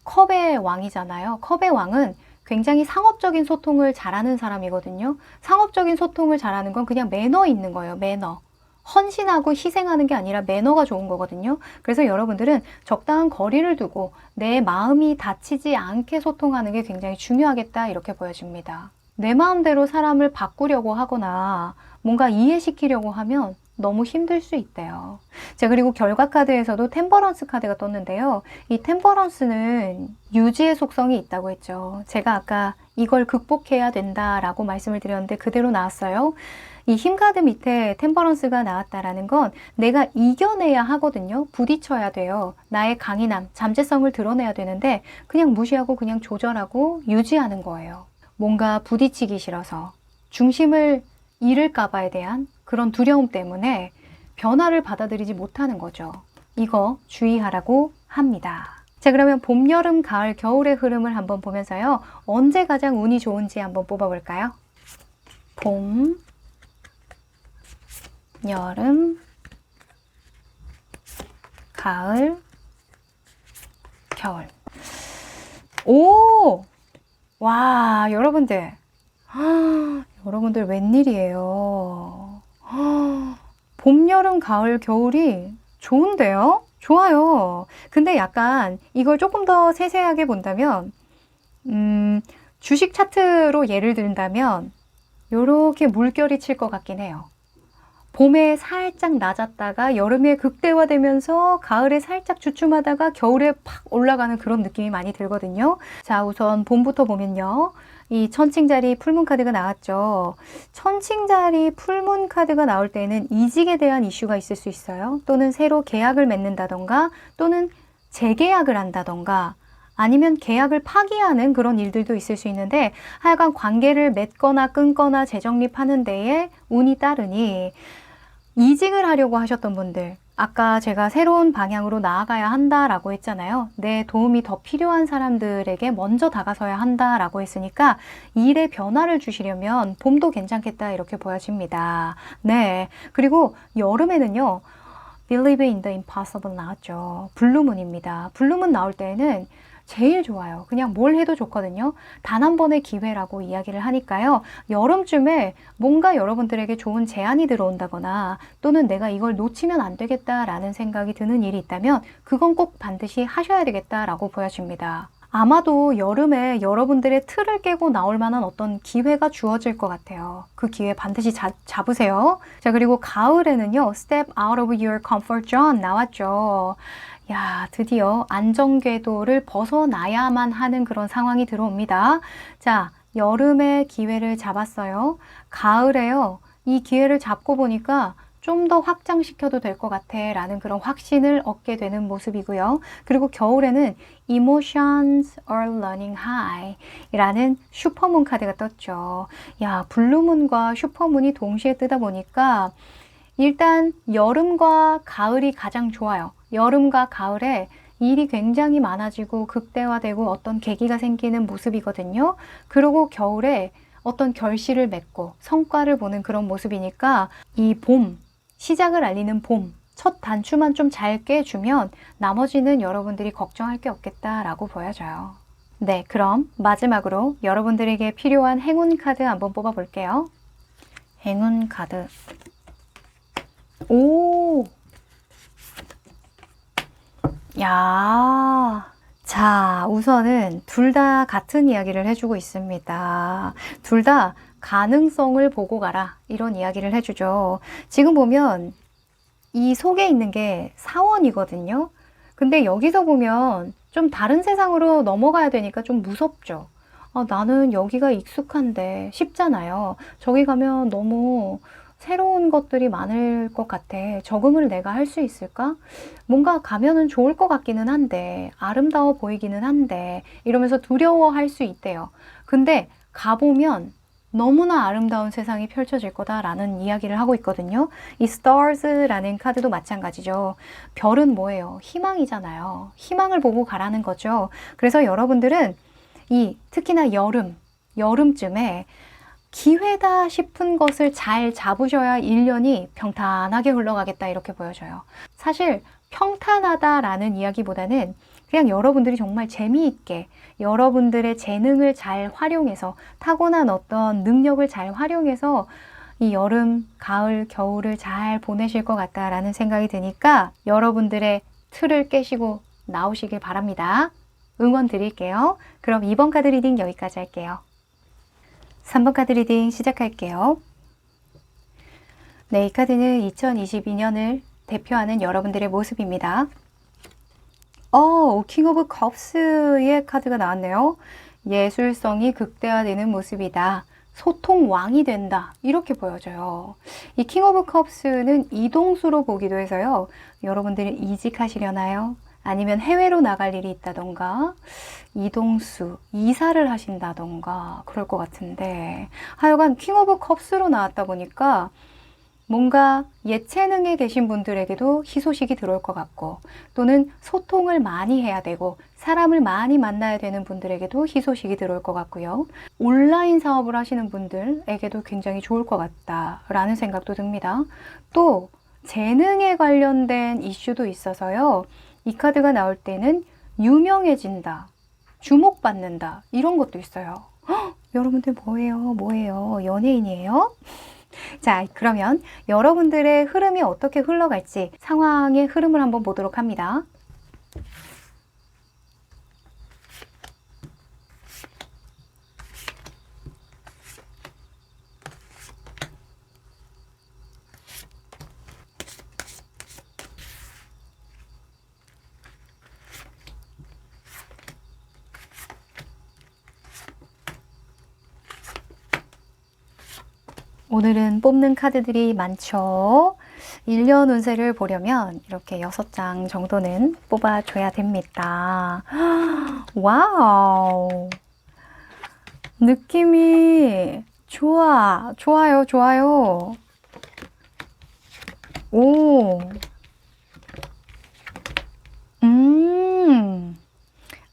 컵의 왕이잖아요. 컵의 왕은 굉장히 상업적인 소통을 잘하는 사람이거든요. 상업적인 소통을 잘하는 건 그냥 매너 있는 거예요. 매너. 헌신하고 희생하는 게 아니라 매너가 좋은 거거든요. 그래서 여러분들은 적당한 거리를 두고 내 마음이 다치지 않게 소통하는 게 굉장히 중요하겠다 이렇게 보여집니다. 내 마음대로 사람을 바꾸려고 하거나 뭔가 이해시키려고 하면 너무 힘들 수 있대요. 자, 그리고 결과 카드에서도 템퍼런스 카드가 떴는데요. 이 템퍼런스는 유지의 속성이 있다고 했죠. 제가 아까 이걸 극복해야 된다라고 말씀을 드렸는데 그대로 나왔어요. 이 힘 카드 밑에 템퍼런스가 나왔다라는 건 내가 이겨내야 하거든요. 부딪혀야 돼요. 나의 강인함, 잠재성을 드러내야 되는데 그냥 무시하고 그냥 조절하고 유지하는 거예요. 뭔가 부딪히기 싫어서 중심을 잃을까 봐에 대한 그런 두려움 때문에 변화를 받아들이지 못하는 거죠. 이거 주의하라고 합니다. 자, 그러면 봄, 여름, 가을, 겨울의 흐름을 한번 보면서요. 언제 가장 운이 좋은지 한번 뽑아볼까요? 봄, 여름, 가을, 겨울. 오! 와, 여러분들. 여러분들 웬일이에요. 봄, 여름, 가을, 겨울이 좋은데요? 좋아요. 근데 약간 이걸 조금 더 세세하게 본다면 주식 차트로 예를 든다면 요렇게 물결이 칠 것 같긴 해요. 봄에 살짝 낮았다가 여름에 극대화되면서 가을에 살짝 주춤하다가 겨울에 팍 올라가는 그런 느낌이 많이 들거든요. 자, 우선 봄부터 보면요. 이 천칭자리 풀문 카드가 나왔죠. 천칭자리 풀문 카드가 나올 때는 이직에 대한 이슈가 있을 수 있어요. 또는 새로 계약을 맺는다던가 또는 재계약을 한다던가 아니면 계약을 파기하는 그런 일들도 있을 수 있는데 하여간 관계를 맺거나 끊거나 재정립하는 데에 운이 따르니 이직을 하려고 하셨던 분들, 아까 제가 새로운 방향으로 나아가야 한다라고 했잖아요. 내 도움이 더 필요한 사람들에게 먼저 다가서야 한다라고 했으니까 일에 변화를 주시려면 봄도 괜찮겠다 이렇게 보여집니다. 네. 그리고 여름에는요. Believe in the impossible 나왔죠. 블루문입니다. 블루문 나올 때는 제일 좋아요. 그냥 뭘 해도 좋거든요. 단 한 번의 기회라고 이야기를 하니까요. 여름쯤에 뭔가 여러분들에게 좋은 제안이 들어온다거나 또는 내가 이걸 놓치면 안 되겠다라는 생각이 드는 일이 있다면 그건 꼭 반드시 하셔야 되겠다라고 보여집니다. 아마도 여름에 여러분들의 틀을 깨고 나올 만한 어떤 기회가 주어질 것 같아요. 그 기회 반드시 잡으세요. 자, 그리고 가을에는요. Step out of your comfort zone 나왔죠. 야, 드디어 안정궤도를 벗어나야만 하는 그런 상황이 들어옵니다. 자, 여름에 기회를 잡았어요. 가을에요. 이 기회를 잡고 보니까 좀 더 확장시켜도 될 것 같아 라는 그런 확신을 얻게 되는 모습이고요. 그리고 겨울에는 Emotions are running high 라는 슈퍼문 카드가 떴죠. 야, 블루문과 슈퍼문이 동시에 뜨다 보니까 일단 여름과 가을이 가장 좋아요. 여름과 가을에 일이 굉장히 많아지고 극대화되고 어떤 계기가 생기는 모습이거든요. 그리고 겨울에 어떤 결실을 맺고 성과를 보는 그런 모습이니까 이 봄, 시작을 알리는 봄, 첫 단추만 좀 잘 깨주면 나머지는 여러분들이 걱정할 게 없겠다라고 보여져요. 네, 그럼 마지막으로 여러분들에게 필요한 행운 카드 한번 뽑아볼게요. 행운 카드. 오! 야, 자, 우선은 둘 다 같은 이야기를 해주고 있습니다. 둘 다 가능성을 보고 가라 이런 이야기를 해주죠. 지금 보면 이 속에 있는 게 사원이거든요. 근데 여기서 보면 좀 다른 세상으로 넘어가야 되니까 좀 무섭죠. 나는 여기가 익숙한데 쉽잖아요. 저기 가면 너무 새로운 것들이 많을 것 같아. 적응을 내가 할 수 있을까? 뭔가 가면은 좋을 것 같기는 한데, 아름다워 보이기는 한데, 이러면서 두려워할 수 있대요. 근데 가보면 너무나 아름다운 세상이 펼쳐질 거다라는 이야기를 하고 있거든요. 이 stars라는 카드도 마찬가지죠. 별은 뭐예요? 희망이잖아요. 희망을 보고 가라는 거죠. 그래서 여러분들은 특히나 여름쯤에 기회다 싶은 것을 잘 잡으셔야 1년이 평탄하게 흘러가겠다 이렇게 보여져요. 사실 평탄하다라는 이야기보다는 그냥 여러분들이 정말 재미있게 여러분들의 재능을 잘 활용해서 타고난 어떤 능력을 잘 활용해서 이 여름, 가을, 겨울을 잘 보내실 것 같다라는 생각이 드니까 여러분들의 틀을 깨시고 나오시길 바랍니다. 응원 드릴게요. 그럼 2번 카드 리딩 여기까지 할게요. 3번 카드 리딩 시작할게요. 네, 이 카드는 2022년을 대표하는 여러분들의 모습입니다. 킹 오브 컵스의 카드가 나왔네요. 예술성이 극대화되는 모습이다. 소통 왕이 된다. 이렇게 보여져요. 이 킹 오브 컵스는 이동수로 보기도 해서요. 여러분들이 이직하시려나요? 아니면 해외로 나갈 일이 있다던가 이동수, 이사를 하신다던가 그럴 것 같은데 하여간 킹 오브 컵스로 나왔다 보니까 뭔가 예체능에 계신 분들에게도 희소식이 들어올 것 같고 또는 소통을 많이 해야 되고 사람을 많이 만나야 되는 분들에게도 희소식이 들어올 것 같고요. 온라인 사업을 하시는 분들에게도 굉장히 좋을 것 같다라는 생각도 듭니다. 또 재능에 관련된 이슈도 있어서요. 이 카드가 나올 때는 유명해진다, 주목받는다 이런 것도 있어요. 여러분들 뭐예요? 연예인이에요? 자, 그러면 여러분들의 흐름이 어떻게 흘러갈지 상황의 흐름을 한번 보도록 합니다. 오늘은 뽑는 카드들이 많죠. 1년 운세를 보려면 이렇게 6장 정도는 뽑아줘야 됩니다. 와우! 느낌이 좋아요. 오!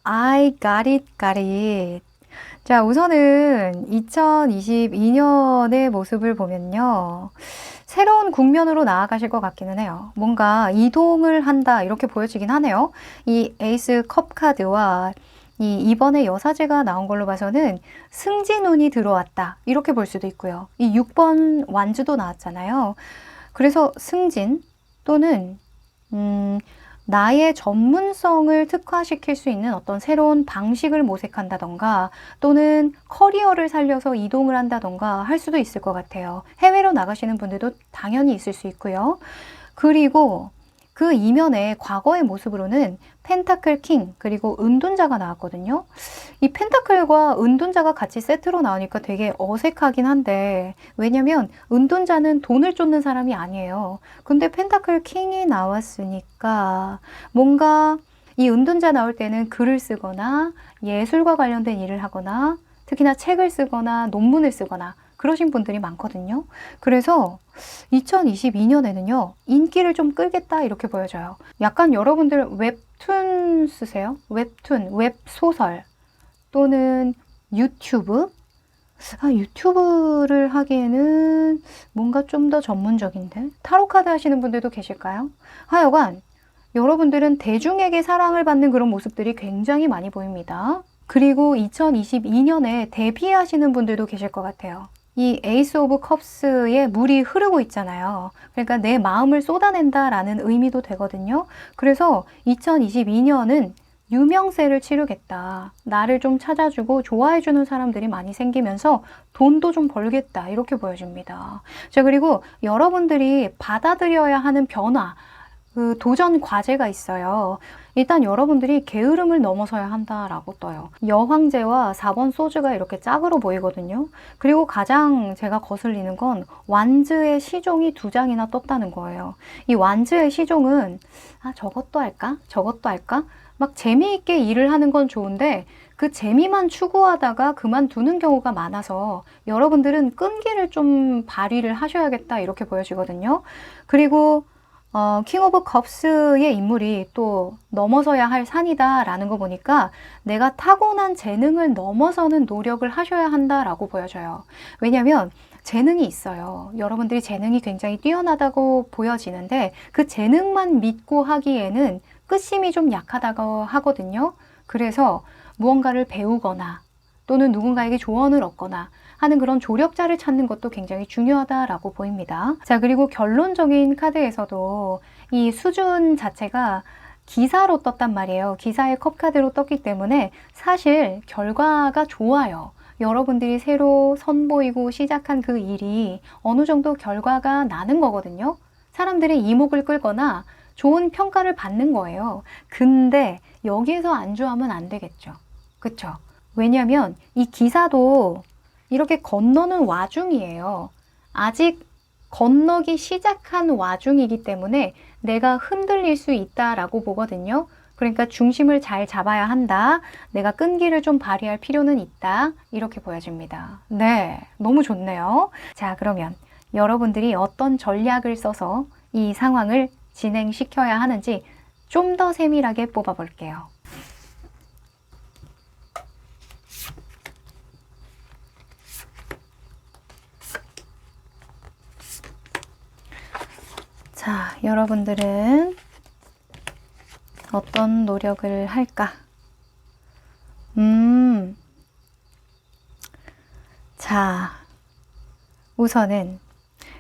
I got it. 자, 우선은 2022년의 모습을 보면요. 새로운 국면으로 나아가실 것 같기는 해요. 뭔가 이동을 한다 이렇게 보여지긴 하네요. 이 에이스 컵 카드와 이번에 여사제가 나온 걸로 봐서는 승진운이 들어왔다 이렇게 볼 수도 있고요. 이 6번 완주도 나왔잖아요. 그래서 승진 또는 나의 전문성을 특화시킬 수 있는 어떤 새로운 방식을 모색한다던가 또는 커리어를 살려서 이동을 한다던가 할 수도 있을 것 같아요. 해외로 나가시는 분들도 당연히 있을 수 있고요. 그리고 그 이면에 과거의 모습으로는 펜타클 킹 그리고 은둔자가 나왔거든요. 이 펜타클과 은둔자가 같이 세트로 나오니까 되게 어색하긴 한데 왜냐면 은둔자는 돈을 쫓는 사람이 아니에요. 근데 펜타클 킹이 나왔으니까 뭔가 이 은둔자 나올 때는 글을 쓰거나 예술과 관련된 일을 하거나 특히나 책을 쓰거나 논문을 쓰거나 그러신 분들이 많거든요. 그래서 2022년에는요. 인기를 좀 끌겠다 이렇게 보여져요. 약간 여러분들 웹툰 쓰세요? 웹소설 또는 유튜브? 유튜브를 하기에는 뭔가 좀 더 전문적인데? 타로카드 하시는 분들도 계실까요? 하여간 여러분들은 대중에게 사랑을 받는 그런 모습들이 굉장히 많이 보입니다. 그리고 2022년에 데뷔하시는 분들도 계실 것 같아요. 이 에이스 오브 컵스에 물이 흐르고 있잖아요. 그러니까 내 마음을 쏟아낸다라는 의미도 되거든요. 그래서 2022년은 유명세를 치르겠다. 나를 좀 찾아주고 좋아해주는 사람들이 많이 생기면서 돈도 좀 벌겠다. 이렇게 보여집니다. 자, 그리고 여러분들이 받아들여야 하는 변화, 그 도전 과제가 있어요. 일단 여러분들이 게으름을 넘어서야 한다라고 떠요. 여황제와 4번 소주가 이렇게 짝으로 보이거든요. 그리고 가장 제가 거슬리는 건 완즈의 시종이 2장이나 떴다는 거예요. 이 완즈의 시종은 저것도 할까? 막 재미있게 일을 하는 건 좋은데 그 재미만 추구하다가 그만두는 경우가 많아서 여러분들은 끈기를 좀 발휘를 하셔야겠다 이렇게 보여지거든요. 그리고 킹 오브 컵스의 인물이 또 넘어서야 할 산이다 라는 거 보니까 내가 타고난 재능을 넘어서는 노력을 하셔야 한다라고 보여져요. 왜냐하면 재능이 있어요. 여러분들이 재능이 굉장히 뛰어나다고 보여지는데 그 재능만 믿고 하기에는 끝심이 좀 약하다고 하거든요. 그래서 무언가를 배우거나 또는 누군가에게 조언을 얻거나 하는 그런 조력자를 찾는 것도 굉장히 중요하다라고 보입니다. 자, 그리고 결론적인 카드에서도 이 수준 자체가 기사로 떴단 말이에요. 기사의 컵 카드로 떴기 때문에 사실 결과가 좋아요. 여러분들이 새로 선보이고 시작한 그 일이 어느 정도 결과가 나는 거거든요. 사람들의 이목을 끌거나 좋은 평가를 받는 거예요. 근데 여기에서 안주하면 안 되겠죠. 그쵸? 왜냐하면 이 기사도 이렇게 건너는 와중이에요. 아직 건너기 시작한 와중이기 때문에 내가 흔들릴 수 있다라고 보거든요. 그러니까 중심을 잘 잡아야 한다. 내가 끈기를 좀 발휘할 필요는 있다. 이렇게 보여집니다. 네, 너무 좋네요. 자, 그러면 여러분들이 어떤 전략을 써서 이 상황을 진행시켜야 하는지 좀 더 세밀하게 뽑아볼게요. 자, 여러분들은 어떤 노력을 할까? 자, 우선은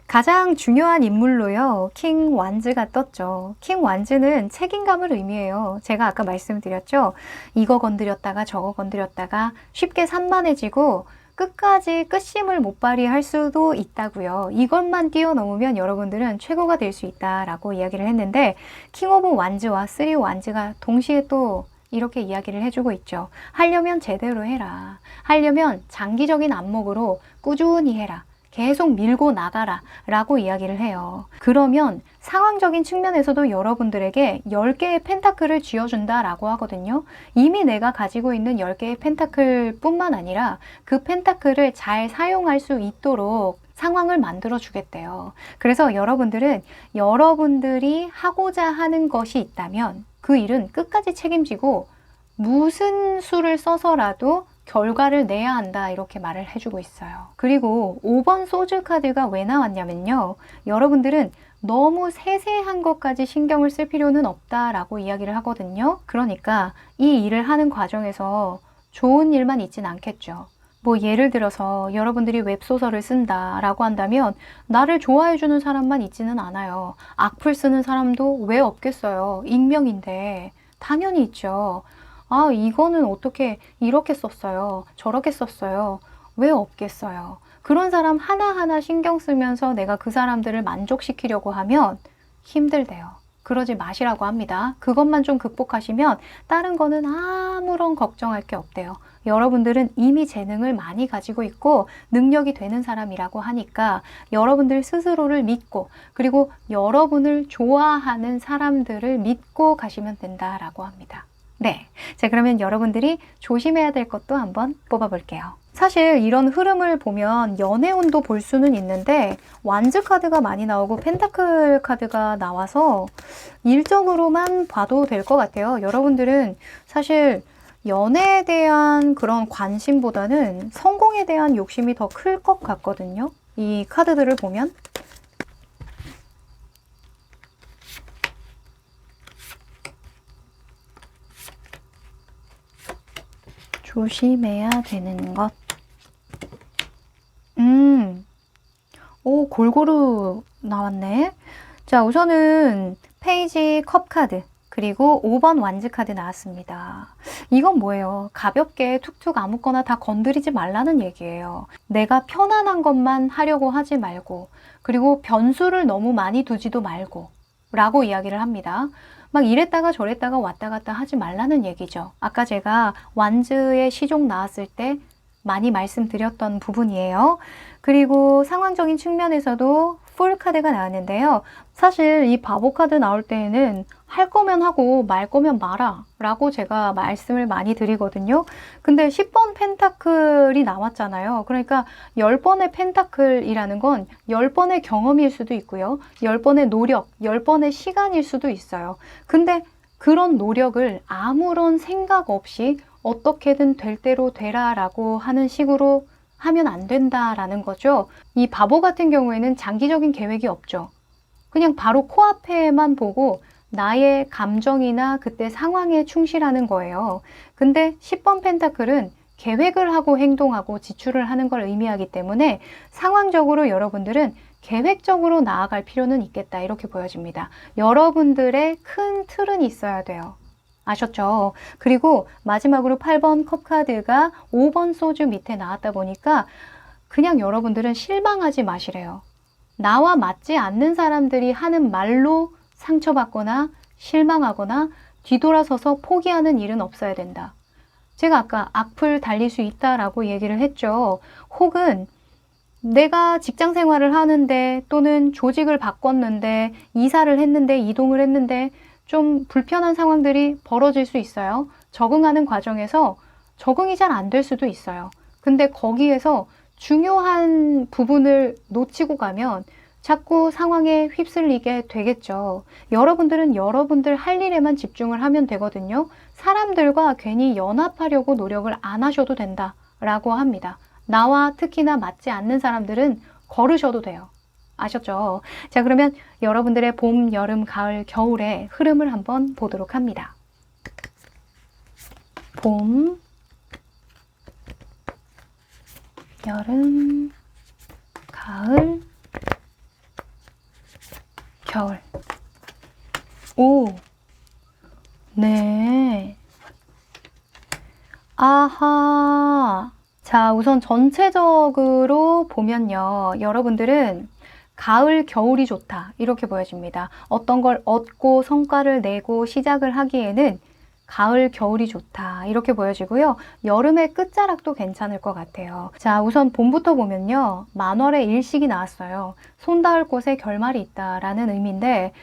가장 중요한 인물로요, 킹 완즈가 떴죠. 킹 완즈는 책임감을 의미해요. 제가 아까 말씀드렸죠. 이거 건드렸다가 저거 건드렸다가 쉽게 산만해지고 끝까지 끝심을 못 발휘할 수도 있다고요. 이것만 뛰어넘으면 여러분들은 최고가 될 수 있다라고 이야기를 했는데 킹 오브 완즈와 쓰리 완즈가 동시에 또 이렇게 이야기를 해주고 있죠. 하려면 제대로 해라. 하려면 장기적인 안목으로 꾸준히 해라. 계속 밀고 나가라 라고 이야기를 해요. 그러면 상황적인 측면에서도 여러분들에게 10개의 펜타클을 쥐어준다 라고 하거든요. 이미 내가 가지고 있는 10개의 펜타클 뿐만 아니라 그 펜타클을 잘 사용할 수 있도록 상황을 만들어 주겠대요. 그래서 여러분들은 여러분들이 하고자 하는 것이 있다면 그 일은 끝까지 책임지고 무슨 수를 써서라도 결과를 내야 한다 이렇게 말을 해주고 있어요. 그리고 5번 소즈 카드가 왜 나왔냐면요. 여러분들은 너무 세세한 것까지 신경을 쓸 필요는 없다라고 이야기를 하거든요. 그러니까 이 일을 하는 과정에서 좋은 일만 있진 않겠죠. 뭐 예를 들어서 여러분들이 웹소설을 쓴다라고 한다면 나를 좋아해주는 사람만 있지는 않아요. 악플 쓰는 사람도 왜 없겠어요. 익명인데 당연히 있죠. 아, 이거는 어떻게 이렇게 썼어요. 저렇게 썼어요. 왜 없겠어요. 그런 사람 하나하나 신경 쓰면서 내가 그 사람들을 만족시키려고 하면 힘들대요. 그러지 마시라고 합니다. 그것만 좀 극복하시면 다른 거는 아무런 걱정할 게 없대요. 여러분들은 이미 재능을 많이 가지고 있고 능력이 되는 사람이라고 하니까 여러분들 스스로를 믿고 그리고 여러분을 좋아하는 사람들을 믿고 가시면 된다라고 합니다. 네, 자 그러면 여러분들이 조심해야 될 것도 한번 뽑아볼게요. 사실 이런 흐름을 보면 연애운도 볼 수는 있는데 완즈 카드가 많이 나오고 펜타클 카드가 나와서 일적으로만 봐도 될 것 같아요. 여러분들은 사실 연애에 대한 그런 관심보다는 성공에 대한 욕심이 더 클 것 같거든요. 이 카드들을 보면. 조심해야 되는 것. 오, 골고루 나왔네. 자, 우선은 페이지 컵 카드, 그리고 5번 완즈 카드 나왔습니다. 이건 뭐예요? 가볍게 툭툭 아무거나 다 건드리지 말라는 얘기예요. 내가 편안한 것만 하려고 하지 말고, 그리고 변수를 너무 많이 두지도 말고, 라고 이야기를 합니다. 막 이랬다가 저랬다가 왔다 갔다 하지 말라는 얘기죠. 아까 제가 완즈의 시종 나왔을 때 많이 말씀드렸던 부분이에요. 그리고 상황적인 측면에서도 풀 카드가 나왔는데요. 사실 이 바보 카드 나올 때에는 할 거면 하고 말 거면 마라 라고 제가 말씀을 많이 드리거든요. 근데 10번 펜타클이 나왔잖아요. 그러니까 10번의 펜타클이라는 건 10번의 경험일 수도 있고요. 10번의 노력, 10번의 시간일 수도 있어요. 근데 그런 노력을 아무런 생각 없이 어떻게든 될 대로 되라 라고 하는 식으로 하면 안 된다라는 거죠. 이 바보 같은 경우에는 장기적인 계획이 없죠. 그냥 바로 코앞에만 보고 나의 감정이나 그때 상황에 충실하는 거예요. 근데 10번 펜타클은 계획을 하고 행동하고 지출을 하는 걸 의미하기 때문에 상황적으로 여러분들은 계획적으로 나아갈 필요는 있겠다 이렇게 보여집니다. 여러분들의 큰 틀은 있어야 돼요. 아셨죠? 그리고 마지막으로 8번 컵 카드가 5번 소주 밑에 나왔다 보니까 그냥 여러분들은 실망하지 마시래요. 나와 맞지 않는 사람들이 하는 말로 상처받거나 실망하거나 뒤돌아서서 포기하는 일은 없어야 된다. 제가 아까 악플 달릴 수 있다라고 얘기를 했죠. 혹은 내가 직장 생활을 하는데 또는 조직을 바꿨는데 이사를 했는데 이동을 했는데 좀 불편한 상황들이 벌어질 수 있어요. 적응하는 과정에서 적응이 잘 안 될 수도 있어요. 근데 거기에서 중요한 부분을 놓치고 가면 자꾸 상황에 휩쓸리게 되겠죠. 여러분들은 여러분들 할 일에만 집중을 하면 되거든요. 사람들과 괜히 연합하려고 노력을 안 하셔도 된다라고 합니다. 나와 특히나 맞지 않는 사람들은 거르셔도 돼요. 아셨죠? 자, 그러면 여러분들의 봄, 여름, 가을, 겨울의 흐름을 한번 보도록 합니다. 봄, 여름, 가을, 겨울. 오, 네. 아하. 자, 우선 전체적으로 보면요. 여러분들은 가을, 겨울이 좋다. 이렇게 보여집니다. 어떤 걸 얻고 성과를 내고 시작을 하기에는 가을, 겨울이 좋다. 이렇게 보여지고요. 여름의 끝자락도 괜찮을 것 같아요. 자, 우선 봄부터 보면요. 만월의 일식이 나왔어요. 손 닿을 곳에 결말이 있다라는 의미인데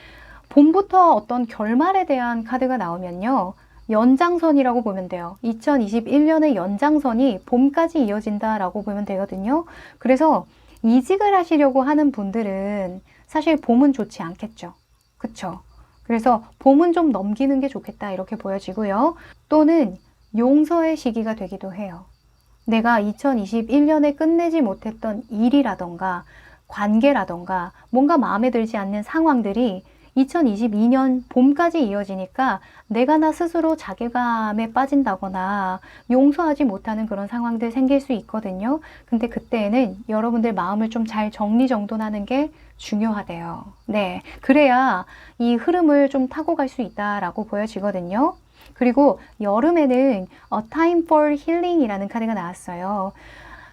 봄부터 어떤 결말에 대한 카드가 나오면요. 연장선이라고 보면 돼요. 2021년의 연장선이 봄까지 이어진다라고 보면 되거든요. 그래서 이직을 하시려고 하는 분들은 사실 봄은 좋지 않겠죠. 그쵸? 그래서 봄은 좀 넘기는 게 좋겠다 이렇게 보여지고요. 또는 용서의 시기가 되기도 해요. 내가 2021년에 끝내지 못했던 일이라던가 관계라던가 뭔가 마음에 들지 않는 상황들이 2022년 봄까지 이어지니까 내가 나 스스로 자괴감에 빠진다거나 용서하지 못하는 그런 상황들 생길 수 있거든요. 근데 그때에는 여러분들 마음을 좀 잘 정리정돈하는 게 중요하대요. 네, 그래야 이 흐름을 좀 타고 갈 수 있다라고 보여지거든요. 그리고 여름에는 A Time for Healing이라는 카드가 나왔어요.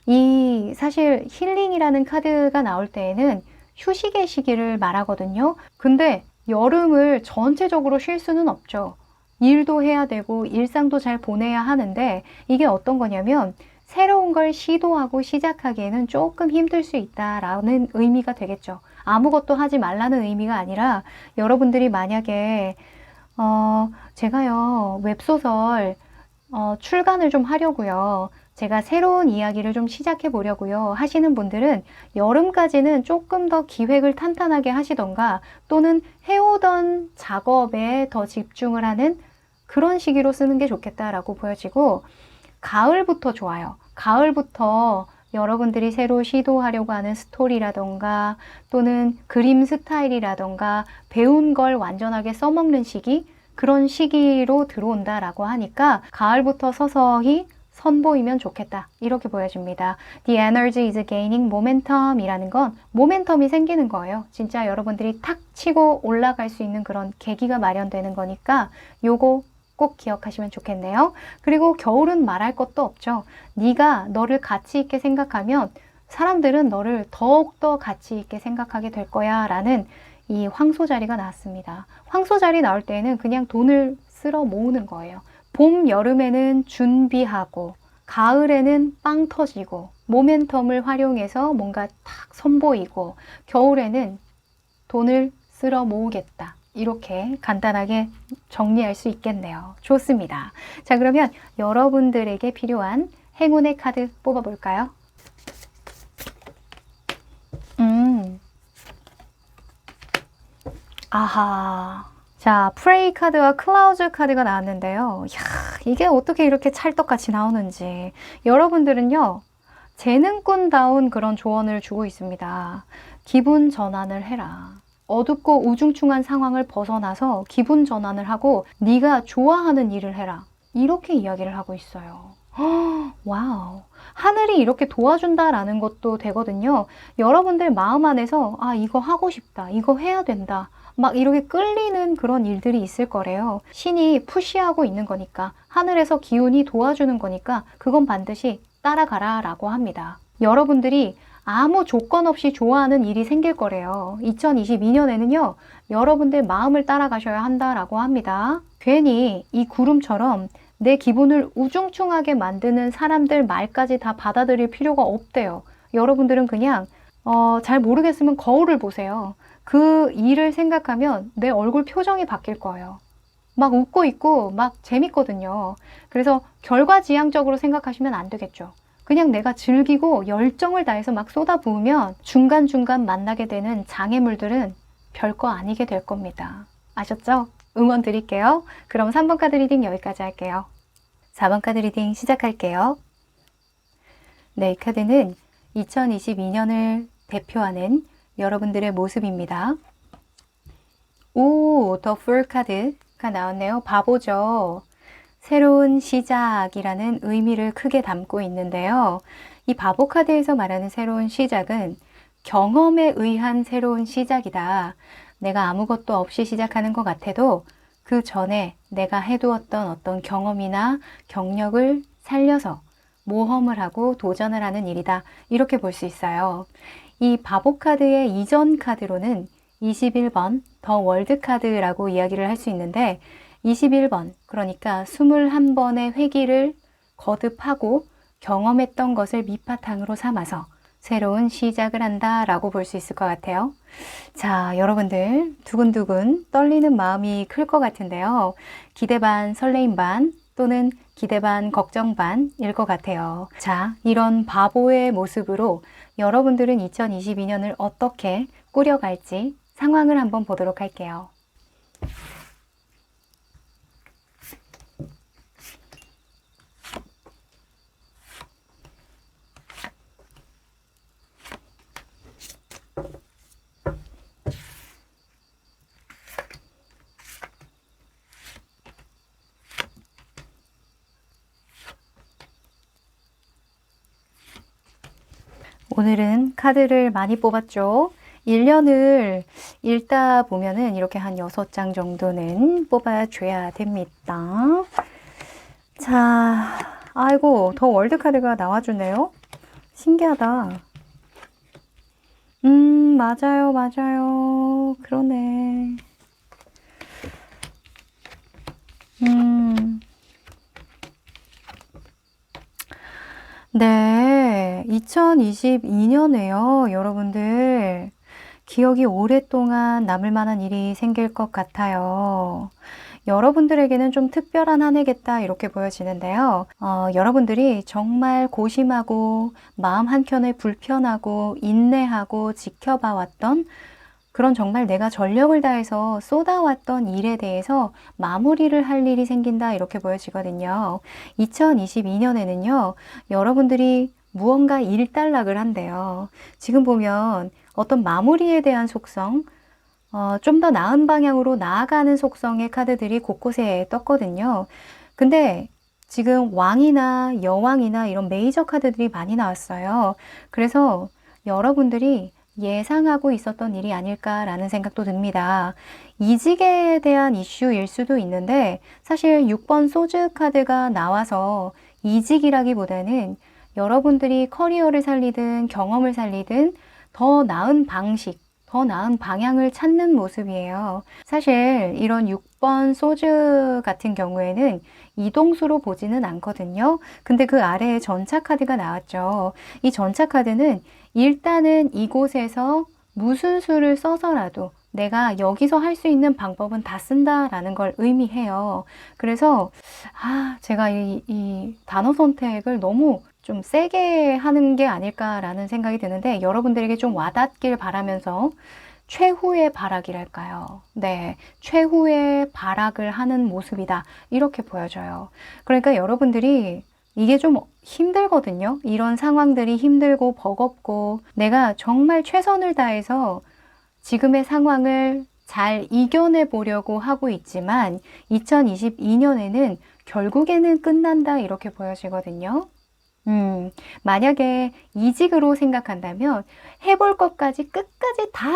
이 사실 힐링이라는 카드가 나올 때에는 휴식의 시기를 말하거든요. 근데 여름을 전체적으로 쉴 수는 없죠. 일도 해야 되고 일상도 잘 보내야 하는데 이게 어떤 거냐면 새로운 걸 시도하고 시작하기에는 조금 힘들 수 있다라는 의미가 되겠죠. 아무것도 하지 말라는 의미가 아니라 여러분들이 만약에 제가요 웹소설 출간을 좀 하려고요. 제가 새로운 이야기를 좀 시작해 보려고요 하시는 분들은 여름까지는 조금 더 기획을 탄탄하게 하시던가 또는 해오던 작업에 더 집중을 하는 그런 시기로 쓰는 게 좋겠다라고 보여지고 가을부터 좋아요. 가을부터 여러분들이 새로 시도하려고 하는 스토리라던가 또는 그림 스타일이라던가 배운 걸 완전하게 써먹는 시기 그런 시기로 들어온다라고 하니까 가을부터 서서히 선보이면 좋겠다 이렇게 보여집니다. The energy is gaining momentum 이라는 건 모멘텀이 생기는 거예요. 진짜 여러분들이 탁 치고 올라갈 수 있는 그런 계기가 마련되는 거니까 요거 꼭 기억하시면 좋겠네요. 그리고 겨울은 말할 것도 없죠. 네가 너를 가치 있게 생각하면 사람들은 너를 더욱더 가치 있게 생각하게 될 거야 라는 이 황소 자리가 나왔습니다. 황소 자리 나올 때는 그냥 돈을 쓸어 모으는 거예요. 봄, 여름에는 준비하고 가을에는 빵 터지고 모멘텀을 활용해서 뭔가 탁 선보이고, 겨울에는 돈을 쓸어 모으겠다. 이렇게 간단하게 정리할 수 있겠네요. 좋습니다. 자, 그러면 여러분들에게 필요한 행운의 카드 뽑아볼까요? 아하. 자, 프레이 카드와 클라우즈 카드가 나왔는데요. 이야, 이게 어떻게 이렇게 찰떡같이 나오는지. 여러분들은요, 재능꾼다운 그런 조언을 주고 있습니다. 기분 전환을 해라. 어둡고 우중충한 상황을 벗어나서 기분 전환을 하고 네가 좋아하는 일을 해라. 이렇게 이야기를 하고 있어요. 와우. 하늘이 이렇게 도와준다라는 것도 되거든요. 여러분들 마음 안에서 아, 이거 하고 싶다. 이거 해야 된다. 막 이렇게 끌리는 그런 일들이 있을 거래요. 신이 푸시하고 있는 거니까, 하늘에서 기운이 도와주는 거니까 그건 반드시 따라가라 라고 합니다. 여러분들이 아무 조건 없이 좋아하는 일이 생길 거래요. 2022년에는요, 여러분들 마음을 따라가셔야 한다라고 합니다. 괜히 이 구름처럼 내 기분을 우중충하게 만드는 사람들 말까지 다 받아들일 필요가 없대요. 여러분들은 그냥 잘 모르겠으면 거울을 보세요. 그 일을 생각하면 내 얼굴 표정이 바뀔 거예요. 막 웃고 있고 막 재밌거든요. 그래서 결과지향적으로 생각하시면 안 되겠죠. 그냥 내가 즐기고 열정을 다해서 막 쏟아부으면 중간중간 만나게 되는 장애물들은 별거 아니게 될 겁니다. 아셨죠? 응원 드릴게요. 그럼 3번 카드 리딩 여기까지 할게요. 4번 카드 리딩 시작할게요. 네, 이 카드는 2022년을 대표하는 여러분들의 모습입니다. 오, 더 풀 카드가 나왔네요. 바보죠. 새로운 시작이라는 의미를 크게 담고 있는데요. 이 바보 카드에서 말하는 새로운 시작은 경험에 의한 새로운 시작이다. 내가 아무것도 없이 시작하는 것 같아도 그 전에 내가 해두었던 어떤 경험이나 경력을 살려서 모험을 하고 도전을 하는 일이다. 이렇게 볼 수 있어요. 이 바보 카드의 이전 카드로는 21번 더 월드 카드라고 이야기를 할 수 있는데, 21번, 그러니까 21번의 회기를 거듭하고 경험했던 것을 밑바탕으로 삼아서 새로운 시작을 한다라고 볼 수 있을 것 같아요. 자, 여러분들 두근두근 떨리는 마음이 클 것 같은데요. 기대 반 설레임 반 또는 기대 반 걱정 반일 것 같아요. 자, 이런 바보의 모습으로 여러분들은 2022년을 어떻게 꾸려갈지 상황을 한번 보도록 할게요. 오늘은 카드를 많이 뽑았죠. 1년을 읽다 보면은 이렇게 한 6장 정도는 뽑아줘야 됩니다. 자, 아이고, 더 월드 카드가 나와주네요. 신기하다. 맞아요, 맞아요. 그러네. 네, 2022년에요, 여러분들. 기억이 오랫동안 남을 만한 일이 생길 것 같아요. 여러분들에게는 좀 특별한 한 해겠다 이렇게 보여지는데요. 여러분들이 정말 고심하고 마음 한켠에 불편하고 인내하고 지켜봐왔던 그런 정말 내가 전력을 다해서 쏟아왔던 일에 대해서 마무리를 할 일이 생긴다 이렇게 보여지거든요. 2022년에는요. 여러분들이 무언가 일단락을 한대요. 지금 보면 어떤 마무리에 대한 속성, 좀 더 나은 방향으로 나아가는 속성의 카드들이 곳곳에 떴거든요. 근데 지금 왕이나 여왕이나 이런 메이저 카드들이 많이 나왔어요. 그래서 여러분들이 예상하고 있었던 일이 아닐까라는 생각도 듭니다. 이직에 대한 이슈일 수도 있는데 사실 6번 소즈 카드가 나와서 이직이라기보다는 여러분들이 커리어를 살리든 경험을 살리든 더 나은 방식, 더 나은 방향을 찾는 모습이에요. 사실 이런 6번 소즈 같은 경우에는 이동수로 보지는 않거든요. 근데 그 아래에 전차 카드가 나왔죠. 이 전차 카드는 일단은 이곳에서 무슨 수를 써서라도 내가 여기서 할 수 있는 방법은 다 쓴다라는 걸 의미해요. 그래서 제가 이 단어 선택을 너무 좀 세게 하는 게 아닐까라는 생각이 드는데 여러분들에게 좀 와닿길 바라면서 최후의 발악이랄까요? 네, 최후의 발악을 하는 모습이다. 이렇게 보여져요. 그러니까 여러분들이 이게 좀 힘들거든요. 이런 상황들이 힘들고 버겁고 내가 정말 최선을 다해서 지금의 상황을 잘 이겨내 보려고 하고 있지만 2022년에는 결국에는 끝난다 이렇게 보여지거든요. 만약에 이직으로 생각한다면 해볼 것까지 끝까지 다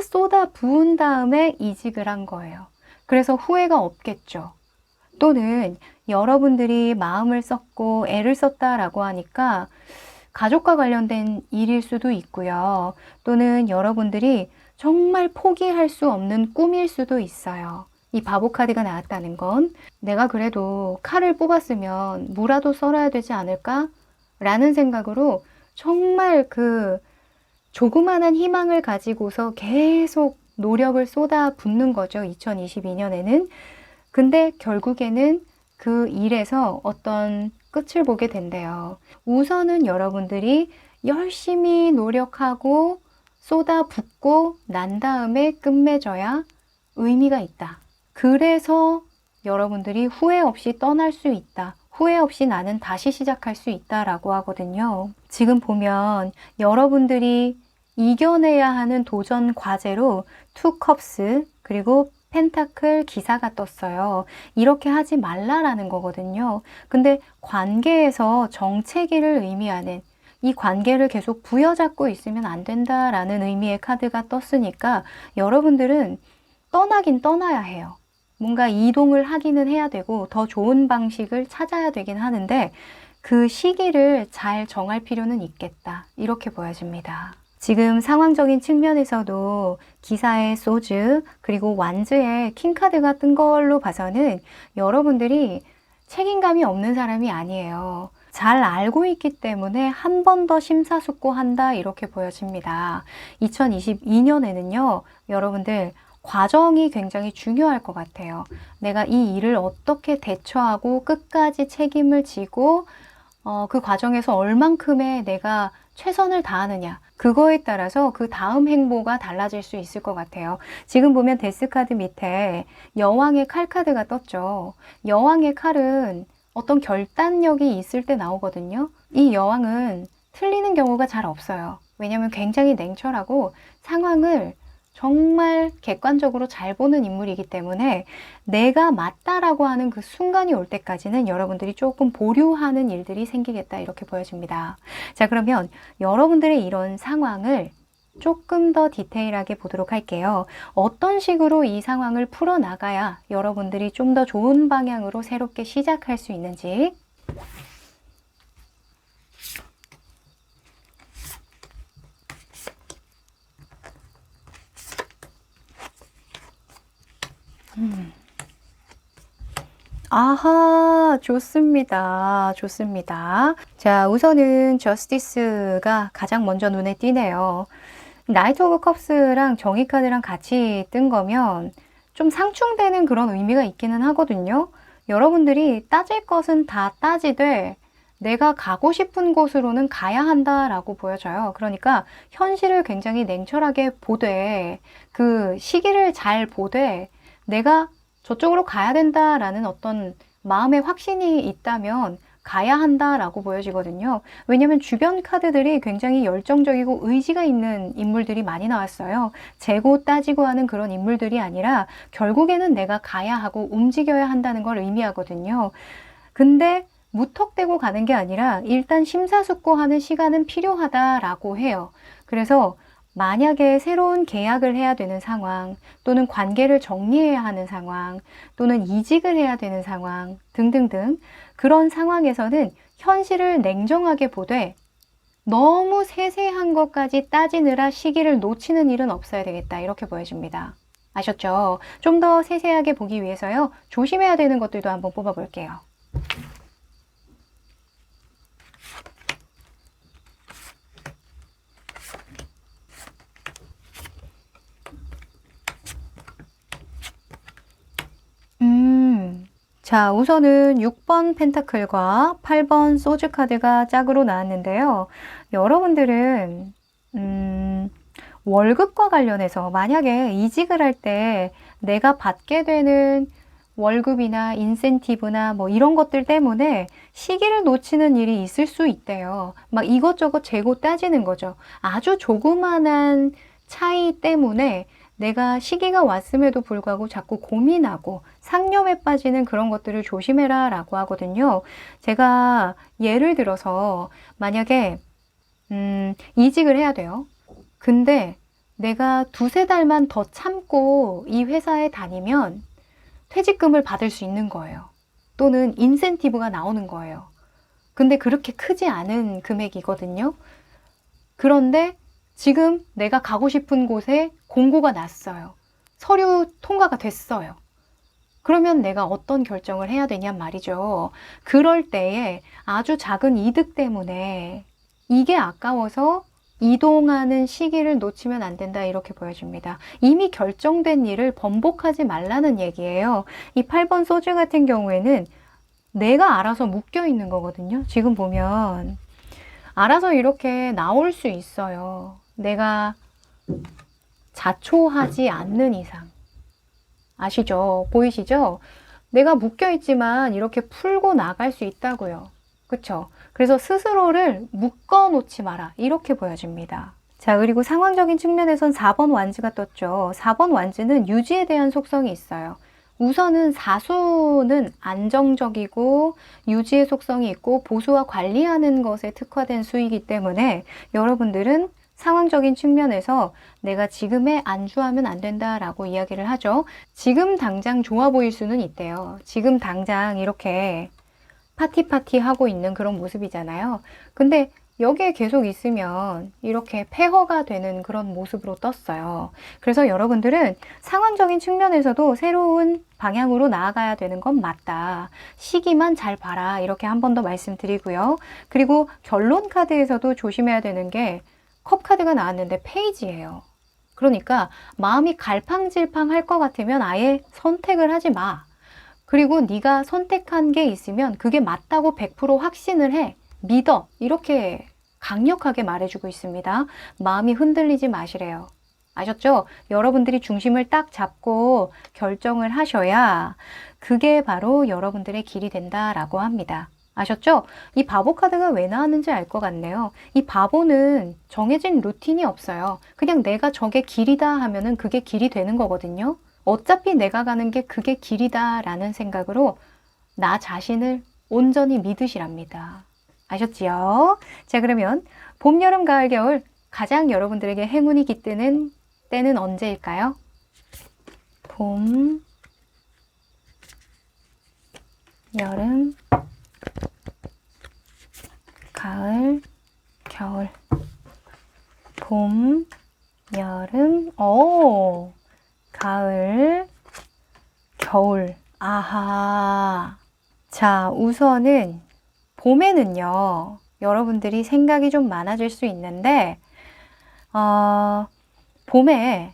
쏟아 부은 다음에 이직을 한 거예요. 그래서 후회가 없겠죠. 또는 여러분들이 마음을 썼고 애를 썼다라고 하니까 가족과 관련된 일일 수도 있고요. 또는 여러분들이 정말 포기할 수 없는 꿈일 수도 있어요. 이 바보 카드가 나왔다는 건 내가 그래도 칼을 뽑았으면 무라도 썰어야 되지 않을까? 라는 생각으로 정말 그 조그만한 희망을 가지고서 계속 노력을 쏟아 붓는 거죠. 2022년에는. 근데 결국에는 그 일에서 어떤 끝을 보게 된대요. 우선은 여러분들이 열심히 노력하고 쏟아붓고 난 다음에 끝맺어야 의미가 있다. 그래서 여러분들이 후회 없이 떠날 수 있다. 후회 없이 나는 다시 시작할 수 있다라고 하거든요. 지금 보면 여러분들이 이겨내야 하는 도전 과제로 투 컵스 그리고 펜타클 기사가 떴어요. 이렇게 하지 말라라는 거거든요. 근데 관계에서 정체기를 의미하는 이 관계를 계속 부여잡고 있으면 안 된다라는 의미의 카드가 떴으니까 여러분들은 떠나긴 떠나야 해요. 뭔가 이동을 하기는 해야 되고 더 좋은 방식을 찾아야 되긴 하는데 그 시기를 잘 정할 필요는 있겠다. 이렇게 보여집니다. 지금 상황적인 측면에서도 기사의 소즈 그리고 완즈의 킹카드가 뜬 걸로 봐서는 여러분들이 책임감이 없는 사람이 아니에요. 잘 알고 있기 때문에 한 번 더 심사숙고한다 이렇게 보여집니다. 2022년에는요. 여러분들 과정이 굉장히 중요할 것 같아요. 내가 이 일을 어떻게 대처하고 끝까지 책임을 지고 그 과정에서 얼만큼의 내가 최선을 다하느냐 그거에 따라서 그 다음 행보가 달라질 수 있을 것 같아요. 지금 보면 데스카드 밑에 여왕의 칼 카드가 떴죠. 여왕의 칼은 어떤 결단력이 있을 때 나오거든요. 이 여왕은 틀리는 경우가 잘 없어요. 왜냐하면 굉장히 냉철하고 상황을 정말 객관적으로 잘 보는 인물이기 때문에 내가 맞다라고 하는 그 순간이 올 때까지는 여러분들이 조금 보류하는 일들이 생기겠다 이렇게 보여집니다. 자, 그러면 여러분들의 이런 상황을 조금 더 디테일하게 보도록 할게요. 어떤 식으로 이 상황을 풀어나가야 여러분들이 좀 더 좋은 방향으로 새롭게 시작할 수 있는지. 아하, 좋습니다. 좋습니다. 자, 우선은 저스티스가 가장 먼저 눈에 띄네요. 나이트 오브 컵스랑 정의 카드랑 같이 뜬 거면 좀 상충되는 그런 의미가 있기는 하거든요. 여러분들이 따질 것은 다 따지되 내가 가고 싶은 곳으로는 가야 한다라고 보여져요. 그러니까 현실을 굉장히 냉철하게 보되 그 시기를 잘 보되 내가 저쪽으로 가야 된다라는 어떤 마음의 확신이 있다면 가야 한다라고 보여지거든요. 왜냐하면 주변 카드들이 굉장히 열정적이고 의지가 있는 인물들이 많이 나왔어요. 재고 따지고 하는 그런 인물들이 아니라 결국에는 내가 가야 하고 움직여야 한다는 걸 의미하거든요. 근데 무턱대고 가는 게 아니라 일단 심사숙고하는 시간은 필요하다라고 해요. 그래서 만약에 새로운 계약을 해야 되는 상황, 또는 관계를 정리해야 하는 상황, 또는 이직을 해야 되는 상황 등등등 그런 상황에서는 현실을 냉정하게 보되 너무 세세한 것까지 따지느라 시기를 놓치는 일은 없어야 되겠다. 이렇게 보여집니다. 아셨죠? 좀 더 세세하게 보기 위해서요. 조심해야 되는 것들도 한번 뽑아볼게요. 자, 우선은 6번 펜타클과 8번 소주 카드가 짝으로 나왔는데요. 여러분들은 월급과 관련해서 만약에 이직을 할 때 내가 받게 되는 월급이나 인센티브나 뭐 이런 것들 때문에 시기를 놓치는 일이 있을 수 있대요. 막 이것저것 재고 따지는 거죠. 아주 조그만한 차이 때문에 내가 시기가 왔음에도 불구하고 자꾸 고민하고 상념에 빠지는 그런 것들을 조심해라 라고 하거든요. 제가 예를 들어서 만약에 이직을 해야 돼요. 근데 내가 두세 달만 더 참고 이 회사에 다니면 퇴직금을 받을 수 있는 거예요. 또는 인센티브가 나오는 거예요. 근데 그렇게 크지 않은 금액이거든요. 그런데 지금 내가 가고 싶은 곳에 공고가 났어요. 서류 통과가 됐어요. 그러면 내가 어떤 결정을 해야 되냔 말이죠. 그럴 때에 아주 작은 이득 때문에 이게 아까워서 이동하는 시기를 놓치면 안 된다 이렇게 보여집니다. 이미 결정된 일을 번복하지 말라는 얘기예요. 이 8번 소주 같은 경우에는 내가 알아서 묶여 있는 거거든요. 지금 보면 알아서 이렇게 나올 수 있어요. 내가 자초하지 않는 이상. 아시죠? 보이시죠? 내가 묶여 있지만 이렇게 풀고 나갈 수 있다고요. 그쵸? 그래서 스스로를 묶어 놓지 마라. 이렇게 보여집니다. 자, 그리고 상황적인 측면에선 4번 완즈가 떴죠. 4번 완즈는 유지에 대한 속성이 있어요. 우선은 사수는 안정적이고 유지의 속성이 있고 보수와 관리하는 것에 특화된 수이기 때문에 여러분들은 상황적인 측면에서 내가 지금에 안주하면 안 된다라고 이야기를 하죠. 지금 당장 좋아 보일 수는 있대요. 지금 당장 이렇게 파티 하고 있는 그런 모습이잖아요. 근데 여기에 계속 있으면 이렇게 폐허가 되는 그런 모습으로 떴어요. 그래서 여러분들은 상황적인 측면에서도 새로운 방향으로 나아가야 되는 건 맞다. 시기만 잘 봐라. 이렇게 한 번 더 말씀드리고요. 그리고 결론 카드에서도 조심해야 되는 게 컵 카드가 나왔는데 페이지예요. 그러니까 마음이 갈팡질팡 할 것 같으면 아예 선택을 하지 마. 그리고 네가 선택한 게 있으면 그게 맞다고 100% 확신을 해. 믿어. 이렇게 강력하게 말해주고 있습니다. 마음이 흔들리지 마시래요. 아셨죠? 여러분들이 중심을 딱 잡고 결정을 하셔야 그게 바로 여러분들의 길이 된다라고 합니다. 아셨죠? 이 바보 카드가 왜 나왔는지 알 것 같네요. 이 바보는 정해진 루틴이 없어요. 그냥 내가 저게 길이다 하면은 그게 길이 되는 거거든요. 어차피 내가 가는 게 그게 길이다 라는 생각으로 나 자신을 온전히 믿으시랍니다. 아셨지요? 자, 그러면 봄, 여름, 가을, 겨울 가장 여러분들에게 행운이 깃드는 때는 언제일까요? 봄, 여름, 가을, 겨울. 봄, 여름, 가을, 겨울. 아하. 자, 우선은 봄에는요, 여러분들이 생각이 좀 많아질 수 있는데, 봄에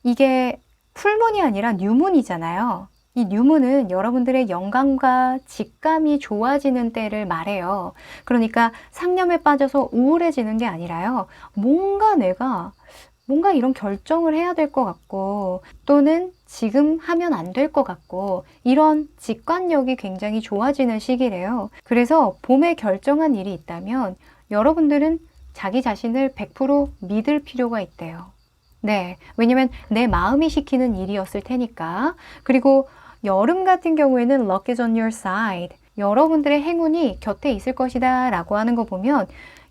이게 풀문이 아니라 뉴문이잖아요. 이 뉴문은 여러분들의 영감과 직감이 좋아지는 때를 말해요. 그러니까 상념에 빠져서 우울해지는 게 아니라요. 내가 이런 결정을 해야 될 것 같고 또는 지금 하면 안 될 것 같고 이런 직관력이 굉장히 좋아지는 시기래요. 그래서 봄에 결정한 일이 있다면 여러분들은 자기 자신을 100% 믿을 필요가 있대요. 네, 왜냐면 내 마음이 시키는 일이었을 테니까. 그리고 여름 같은 경우에는 luck is on your side. 여러분들의 행운이 곁에 있을 것이다 라고 하는 거 보면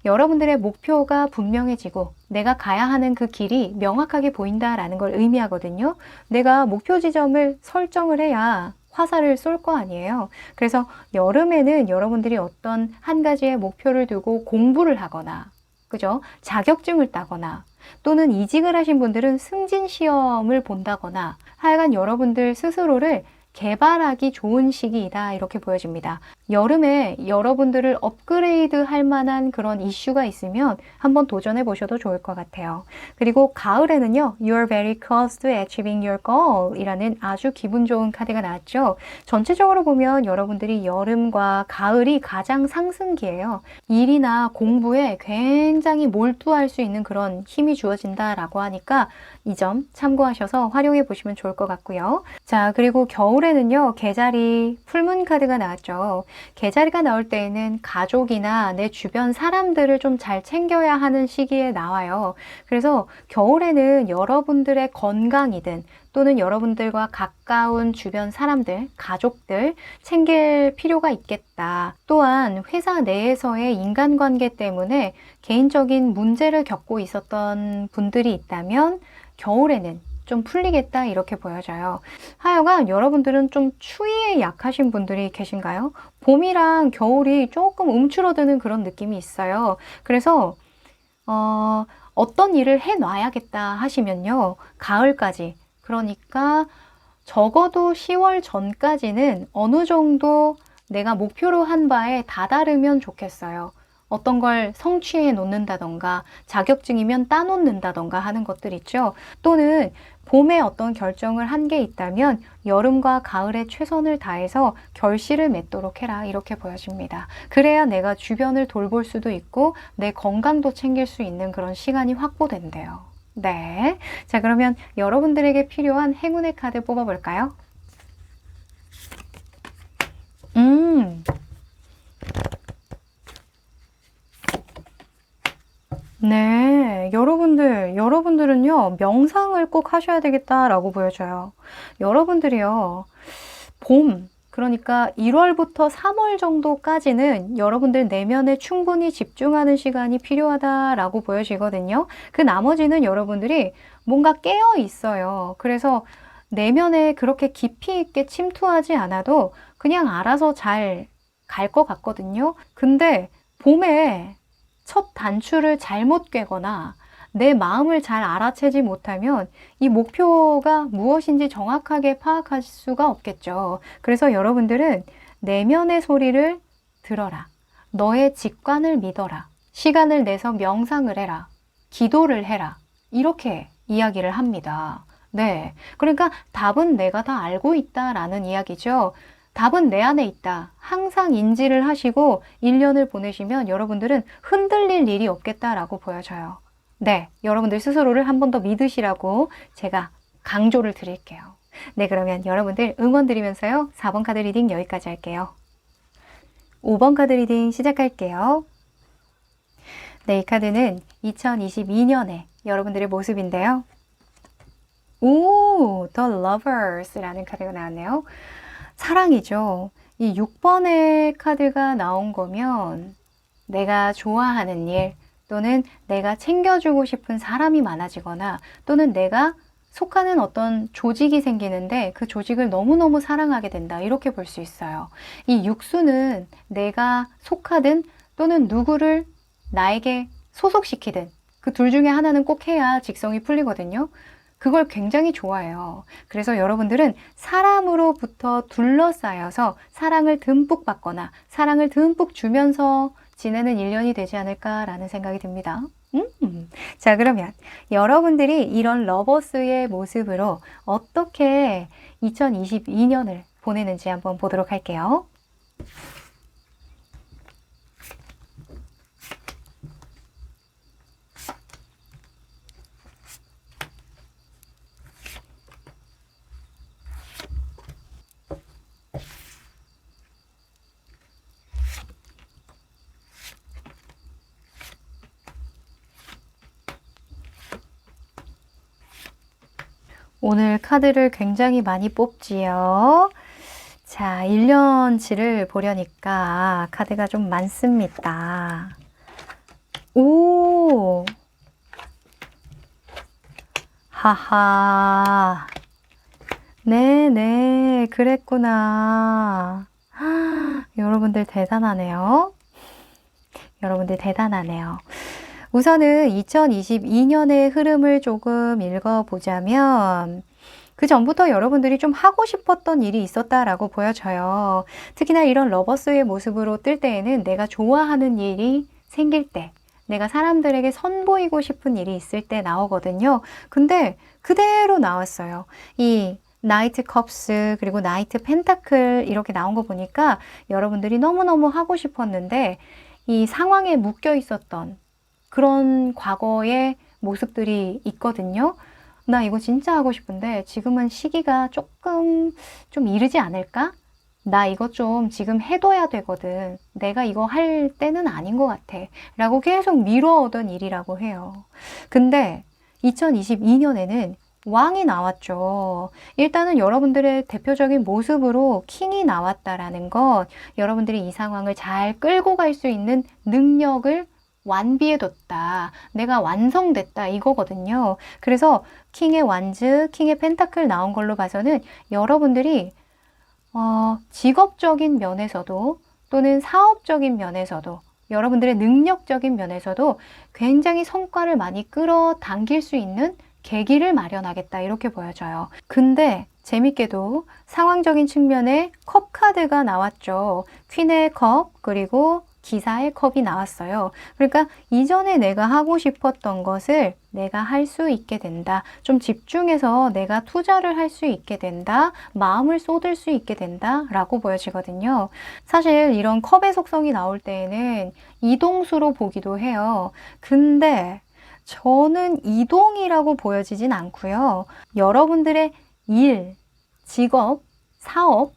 여러분들의 목표가 분명해지고 내가 가야 하는 그 길이 명확하게 보인다라는 걸 의미하거든요. 내가 목표 지점을 설정을 해야 화살을 쏠 거 아니에요. 그래서 여름에는 여러분들이 어떤 한 가지의 목표를 두고 공부를 하거나 그죠? 자격증을 따거나 또는 이직을 하신 분들은 승진 시험을 본다거나 하여간 여러분들 스스로를 개발하기 좋은 시기이다 이렇게 보여집니다. 여름에 여러분들을 업그레이드 할 만한 그런 이슈가 있으면 한번 도전해 보셔도 좋을 것 같아요. 그리고 가을에는요, You're very close to achieving your goal 이라는 아주 기분 좋은 카드가 나왔죠. 전체적으로 보면 여러분들이 여름과 가을이 가장 상승기예요. 일이나 공부에 굉장히 몰두할 수 있는 그런 힘이 주어진다라고 하니까 이 점 참고하셔서 활용해 보시면 좋을 것 같고요. 자, 그리고 겨울에는요, 개자리, 풀문 카드가 나왔죠. 개자리가 나올 때에는 가족이나 내 주변 사람들을 좀 잘 챙겨야 하는 시기에 나와요. 그래서 겨울에는 여러분들의 건강이든 또는 여러분들과 가까운 주변 사람들, 가족들 챙길 필요가 있겠다. 또한 회사 내에서의 인간관계 때문에 개인적인 문제를 겪고 있었던 분들이 있다면 겨울에는 좀 풀리겠다 이렇게 보여져요. 하여간 여러분들은 좀 추위에 약하신 분들이 계신가요? 봄이랑 겨울이 조금 움츠러드는 그런 느낌이 있어요. 그래서 어떤 일을 해놔야겠다 하시면요. 가을까지, 그러니까 적어도 10월 전까지는 어느 정도 내가 목표로 한 바에 다다르면 좋겠어요. 어떤 걸 성취해 놓는다던가 자격증이면 따놓는다던가 하는 것들 있죠. 또는 봄에 어떤 결정을 한 게 있다면 여름과 가을에 최선을 다해서 결실을 맺도록 해라 이렇게 보여집니다. 그래야 내가 주변을 돌볼 수도 있고 내 건강도 챙길 수 있는 그런 시간이 확보된대요. 네, 자 그러면 여러분들에게 필요한 행운의 카드 뽑아볼까요? 네, 여러분들은요, 명상을 꼭 하셔야 되겠다라고 보여져요. 여러분들이요, 그러니까 1월부터 3월 정도까지는 여러분들 내면에 충분히 집중하는 시간이 필요하다라고 보여지거든요. 그 나머지는 여러분들이 뭔가 깨어 있어요. 그래서 내면에 그렇게 깊이 있게 침투하지 않아도 그냥 알아서 잘 갈 것 같거든요. 근데 봄에 첫 단추를 잘못 꿰거나 내 마음을 잘 알아채지 못하면 이 목표가 무엇인지 정확하게 파악할 수가 없겠죠. 그래서 여러분들은 내면의 소리를 들어라. 너의 직관을 믿어라. 시간을 내서 명상을 해라. 기도를 해라. 이렇게 이야기를 합니다. 네. 그러니까 답은 내가 다 알고 있다라는 이야기죠. 답은 내 안에 있다. 항상 인지를 하시고 1년을 보내시면 여러분들은 흔들릴 일이 없겠다라고 보여져요. 네, 여러분들 스스로를 한 번 더 믿으시라고 제가 강조를 드릴게요. 네, 그러면 여러분들 응원 드리면서요. 4번 카드 리딩 여기까지 할게요. 5번 카드 리딩 시작할게요. 네, 이 카드는 2022년에 여러분들의 모습인데요. 오, The Lovers라는 카드가 나왔네요. 사랑이죠. 이 6번의 카드가 나온 거면 내가 좋아하는 일 또는 내가 챙겨주고 싶은 사람이 많아지거나 또는 내가 속하는 어떤 조직이 생기는데 그 조직을 너무너무 사랑하게 된다. 이렇게 볼 수 있어요. 이 육수는 내가 속하든 또는 누구를 나에게 소속시키든 그 둘 중에 하나는 꼭 해야 직성이 풀리거든요. 그걸 굉장히 좋아해요. 그래서 여러분들은 사람으로부터 둘러싸여서 사랑을 듬뿍 받거나 사랑을 듬뿍 주면서 지내는 1년이 되지 않을까라는 생각이 듭니다. 자, 그러면 여러분들이 이런 러버스의 모습으로 어떻게 2022년을 보내는지 한번 보도록 할게요. 오늘 카드를 굉장히 많이 뽑지요. 자, 1년치를 보려니까 카드가 좀 많습니다. 오! 하하. 네네, 그랬구나. 여러분들 대단하네요. 여러분들 대단하네요. 우선은 2022년의 흐름을 조금 읽어보자면 그 전부터 여러분들이 좀 하고 싶었던 일이 있었다라고 보여져요. 특히나 이런 러버스의 모습으로 뜰 때에는 내가 좋아하는 일이 생길 때, 내가 사람들에게 선보이고 싶은 일이 있을 때 나오거든요. 근데 그대로 나왔어요. 이 나이트 컵스 그리고 나이트 펜타클 이렇게 나온 거 보니까 여러분들이 너무너무 하고 싶었는데 이 상황에 묶여 있었던 그런 과거의 모습들이 있거든요. 나 이거 진짜 하고 싶은데 지금은 시기가 조금 좀 이르지 않을까? 나 이거 좀 지금 해둬야 되거든. 내가 이거 할 때는 아닌 것 같아. 라고 계속 미뤄오던 일이라고 해요. 근데 2022년에는 왕이 나왔죠. 일단은 여러분들의 대표적인 모습으로 킹이 나왔다라는 것, 여러분들이 이 상황을 잘 끌고 갈 수 있는 능력을 완비해뒀다. 내가 완성됐다. 이거거든요. 그래서 킹의 완즈, 킹의 펜타클 나온 걸로 봐서는 여러분들이 직업적인 면에서도 또는 사업적인 면에서도 여러분들의 능력적인 면에서도 굉장히 성과를 많이 끌어당길 수 있는 계기를 마련하겠다 이렇게 보여져요. 근데 재밌게도 상황적인 측면에 컵 카드가 나왔죠. 퀸의 컵 그리고 기사의 컵이 나왔어요. 그러니까 이전에 내가 하고 싶었던 것을 내가 할 수 있게 된다. 좀 집중해서 내가 투자를 할 수 있게 된다. 마음을 쏟을 수 있게 된다. 라고 보여지거든요. 사실 이런 컵의 속성이 나올 때에는 이동수로 보기도 해요. 근데 저는 이동이라고 보여지진 않고요. 여러분들의 일, 직업, 사업,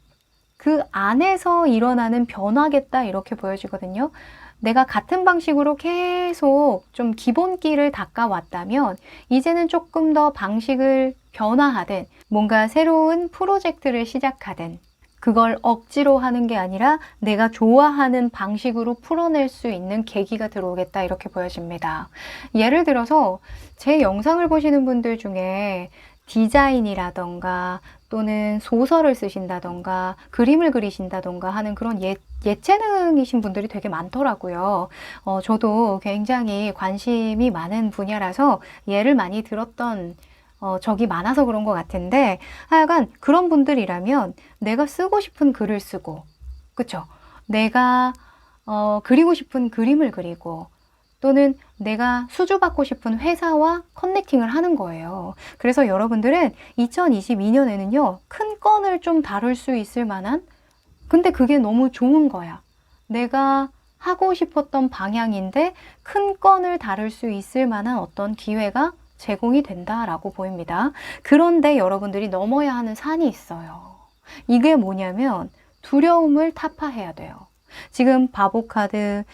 그 안에서 일어나는 변화겠다 이렇게 보여지거든요. 내가 같은 방식으로 계속 좀 기본기를 닦아왔다면 이제는 조금 더 방식을 변화하든 뭔가 새로운 프로젝트를 시작하든 그걸 억지로 하는 게 아니라 내가 좋아하는 방식으로 풀어낼 수 있는 계기가 들어오겠다 이렇게 보여집니다. 예를 들어서 제 영상을 보시는 분들 중에 디자인이라던가 또는 소설을 쓰신다던가 그림을 그리신다던가 하는 그런 예체능이신 분들이 되게 많더라고요. 저도 굉장히 관심이 많은 분야라서 예를 많이 들었던 적이 많아서 그런 것 같은데 하여간 그런 분들이라면 내가 쓰고 싶은 글을 쓰고 그쵸? 내가 그리고 싶은 그림을 그리고 또는 내가 수주받고 싶은 회사와 커넥팅을 하는 거예요. 그래서 여러분들은 2022년에는요, 큰 건을 좀 다룰 수 있을 만한, 근데 그게 너무 좋은 거야. 내가 하고 싶었던 방향인데 큰 건을 다룰 수 있을 만한 어떤 기회가 제공이 된다라고 보입니다. 그런데 여러분들이 넘어야 하는 산이 있어요. 이게 뭐냐면 두려움을 타파해야 돼요. 지금 바보 카드,